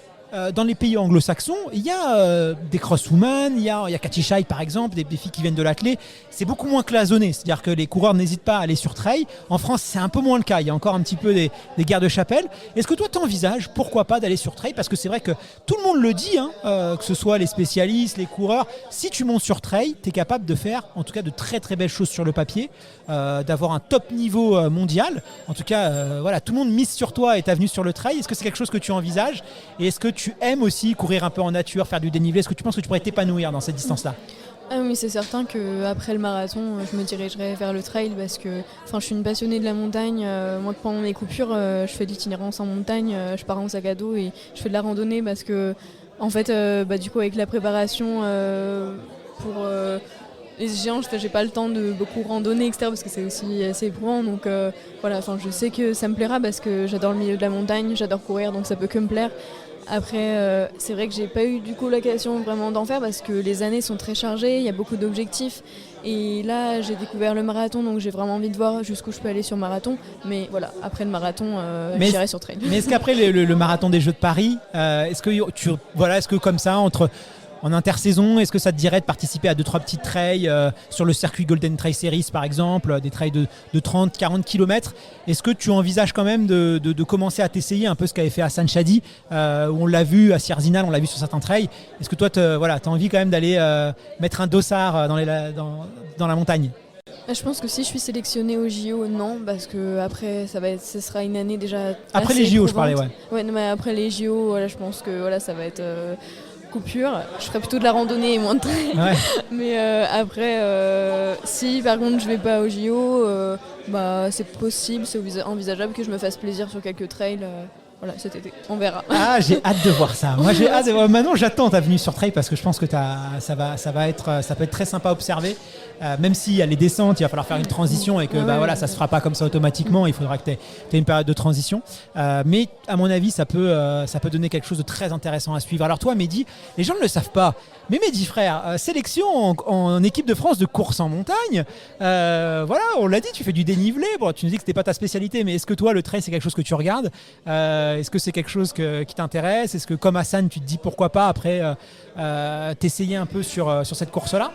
dans les pays anglo-saxons, il y a des crosswomen, il y a Katy Scheidt par exemple, des filles qui viennent de l'athlé. C'est beaucoup moins cloisonné, c'est-à-dire que les coureurs n'hésitent pas à aller sur trail. En France, c'est un peu moins le cas, il y a encore un petit peu des guerres de chapelle. Est-ce que toi, tu envisages, pourquoi pas, d'aller sur trail? Parce que c'est vrai que tout le monde le dit, que ce soit les spécialistes, les coureurs, si tu montes sur trail, tu es capable de faire en tout cas de très très belles choses sur le papier, d'avoir un top niveau mondial. En tout cas, tout le monde mise sur toi et t'as venu sur le trail. Est-ce que c'est quelque chose que tu envisages? Et est-ce que tu aimes aussi courir un peu en nature, faire du dénivelé? Est-ce que tu penses que tu pourrais t'épanouir dans cette distance-là? Ah oui, c'est certain qu'après le marathon, je me dirigerai vers le trail parce que je suis une passionnée de la montagne. Moi, pendant mes coupures, je fais de l'itinérance en montagne, je pars en sac à dos et je fais de la randonnée parce que, en fait, du coup, avec la préparation pour les échéances, j'ai pas le temps de beaucoup randonner, etc. parce que c'est aussi assez éprouvant. Donc je sais que ça me plaira parce que j'adore le milieu de la montagne, j'adore courir, donc ça peut que me plaire. Après, c'est vrai que j'ai pas eu du coup l'occasion vraiment d'en faire parce que les années sont très chargées, il y a beaucoup d'objectifs. Et là, j'ai découvert le marathon, donc j'ai vraiment envie de voir jusqu'où je peux aller sur marathon. Mais voilà, après le marathon, j'irai sur trail. Mais est-ce qu'après le marathon des Jeux de Paris, est-ce que comme ça, entre en intersaison, est-ce que ça te dirait de participer à 2-3 petits trails sur le circuit Golden Trail Series par exemple, des trails de 30-40 km? Est-ce que tu envisages quand même de commencer à t'essayer un peu ce qu'avait fait Hassan Chadi, où on l'a vu à Sierzinal, on l'a vu sur certains trails? Est-ce que toi tu as envie quand même d'aller mettre un dossard dans la montagne? Je pense que si je suis sélectionnée au JO, non, parce que après ce sera une année déjà. Après assez les JO, éprouvante. je parlais, ouais. Ouais, non, mais après les JO, voilà, je pense que voilà, ça va être coupure. Je ferai plutôt de la randonnée et moins de trail. Ouais. Mais après, si par contre je vais pas au JO, c'est possible, c'est envisageable que je me fasse plaisir sur quelques trails. Voilà, cet été, on verra. Ah, j'ai hâte de voir ça. Moi, j'ai hâte de voir. Maintenant, j'attends ta venue sur trail parce que je pense que ça peut être très sympa à observer. Même s'il y a les descentes, il va falloir faire une transition et que ça se fera pas comme ça automatiquement. Il faudra que tu aies une période de transition. Mais à mon avis, ça peut donner quelque chose de très intéressant à suivre. Alors toi, Mehdi, les gens ne le savent pas, mais Mehdi frère, sélection en équipe de France de course en montagne. On l'a dit, tu fais du dénivelé. Bon, tu nous dis que c'était pas ta spécialité, mais est-ce que toi, le trail, c'est quelque chose que tu regardes? Est-ce que c'est quelque chose qui t'intéresse? Est-ce que comme Hassan, tu te dis pourquoi pas après t'essayer un peu sur cette course-là?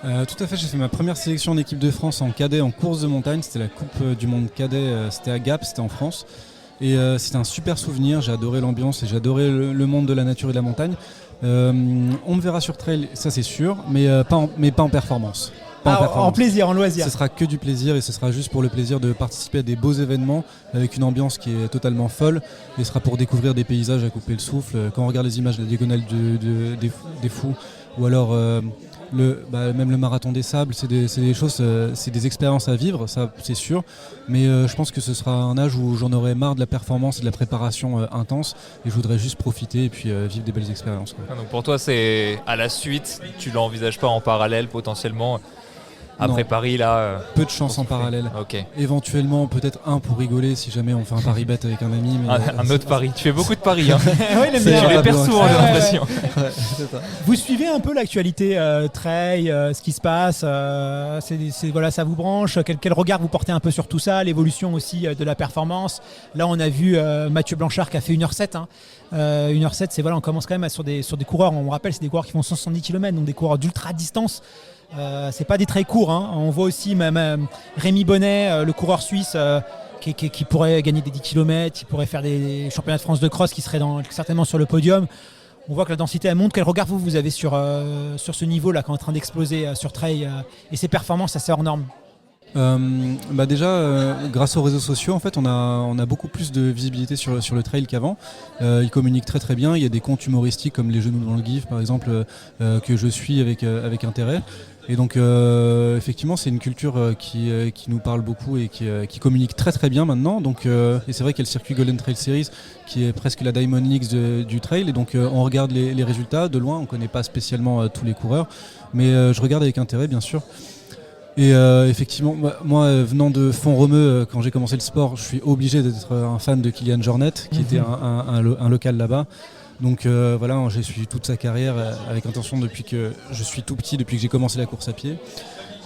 Tout à fait, j'ai fait ma première sélection en équipe de France en cadet en course de montagne. C'était la Coupe du Monde cadet, c'était à Gap, c'était en France. Et c'était un super souvenir, j'ai adoré l'ambiance et j'ai adoré le monde de la nature et de la montagne. On me verra sur trail, ça c'est sûr, mais pas en performance. En plaisir, en loisir. Ce sera que du plaisir et ce sera juste pour le plaisir de participer à des beaux événements avec une ambiance qui est totalement folle. Et ce sera pour découvrir des paysages à couper le souffle. Quand on regarde les images de la diagonale des Fous ou alors même le marathon des sables, c'est des choses, c'est des expériences à vivre, ça c'est sûr. Mais je pense que ce sera un âge où j'en aurai marre de la performance et de la préparation intense et je voudrais juste profiter et puis vivre des belles expériences. Donc pour toi, c'est à la suite, tu l'envisages pas en parallèle potentiellement? Après Paris, là... peu de chance en parallèle. Okay. Éventuellement, peut-être un pour rigoler si jamais on fait un pari bête avec un ami. Mais un autre pari. Tu fais beaucoup de paris. Hein. Oui, tu les perds souvent, j'ai l'impression. Ouais, c'est ça. Vous suivez un peu l'actualité trail, ce qui se passe, ça vous branche? Quel regard vous portez un peu sur tout ça? L'évolution aussi de la performance. Là, on a vu Mathieu Blanchard qui a fait 1h07. 1h07, on commence quand même sur des coureurs, on rappelle, c'est des coureurs qui font 170 km, donc des coureurs d'ultra distance. C'est pas des trails courts, hein. On voit aussi même Rémi Bonnet, le coureur suisse qui pourrait gagner des 10 km, qui pourrait faire des championnats de France de cross, qui serait certainement sur le podium. On voit que la densité elle monte. Quel regard vous avez sur ce niveau-là qui est en train d'exploser sur trail et ses performances assez hors normes? Déjà, grâce aux réseaux sociaux, en fait, on a beaucoup plus de visibilité sur le trail qu'avant. Ils communiquent très très bien. Il y a des comptes humoristiques comme Les Genoux dans le Give, par exemple, que je suis avec intérêt. Et donc, effectivement, c'est une culture qui nous parle beaucoup et qui communique très très bien maintenant. Donc, et c'est vrai qu'il y a le circuit Golden Trail Series qui est presque la Diamond League du trail. Et donc, on regarde les résultats de loin. On ne connaît pas spécialement tous les coureurs, mais je regarde avec intérêt, bien sûr. Et effectivement, moi venant de Font-Romeu, quand j'ai commencé le sport, je suis obligé d'être un fan de Kilian Jornet, qui était un local là-bas. Donc j'ai suivi toute sa carrière avec intention depuis que je suis tout petit, depuis que j'ai commencé la course à pied.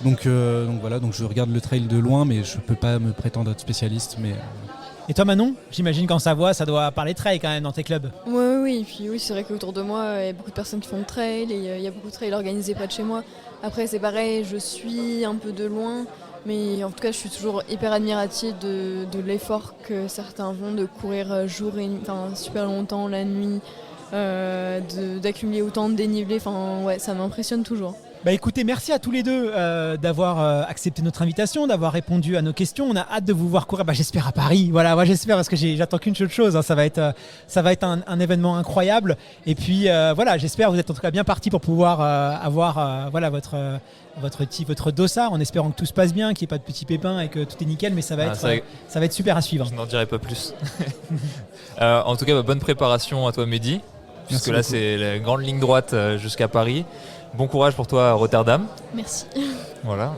Donc je regarde le trail de loin, mais je ne peux pas me prétendre être spécialiste. Et toi Manon, j'imagine qu'en Savoie, ça doit parler trail quand même dans tes clubs. Oui, et puis oui, c'est vrai qu'autour de moi, il y a beaucoup de personnes qui font le trail et il y a beaucoup de trails organisés près de chez moi. Après c'est pareil, je suis un peu de loin, mais en tout cas je suis toujours hyper admirative de l'effort que certains font de courir jour et nuit, super longtemps la nuit, d'accumuler autant de dénivelé, ça m'impressionne toujours. Écoutez, merci à tous les deux d'avoir accepté notre invitation, d'avoir répondu à nos questions. On a hâte de vous voir courir, j'espère à Paris. Voilà, moi j'espère parce que j'attends qu'une seule chose. Hein. Ça va être un événement incroyable. Et puis j'espère que vous êtes en tout cas bien partis pour pouvoir avoir votre dossard, en espérant que tout se passe bien, qu'il n'y ait pas de petits pépins et que tout est nickel. Mais ça va être super à suivre. Je n'en dirai pas plus. En tout cas, bonne préparation à toi, Mehdi. Puisque là, c'est la grande ligne droite jusqu'à Paris. Bon courage pour toi à Rotterdam. Merci. Voilà,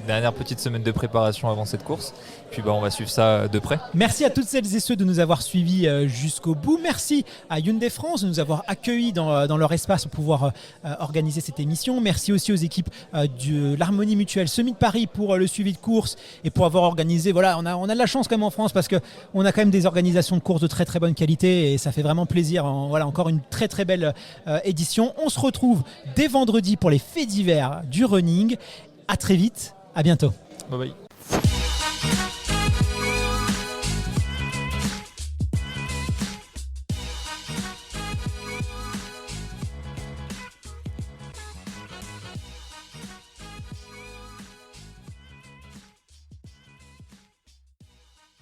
dernière petite semaine de préparation avant cette course. Puis on va suivre ça de près. Merci à toutes celles et ceux de nous avoir suivis jusqu'au bout. Merci à Hyundai France de nous avoir accueillis dans leur espace pour pouvoir organiser cette émission. Merci aussi aux équipes de l'Harmonie Mutuelle Semi de Paris pour le suivi de course et pour avoir organisé. Voilà, on a de la chance quand même en France parce qu'on a quand même des organisations de courses de très très bonne qualité et ça fait vraiment plaisir. Voilà, encore une très très belle édition. On se retrouve dès vendredi pour les faits divers du running. À très vite, à bientôt. Bye bye.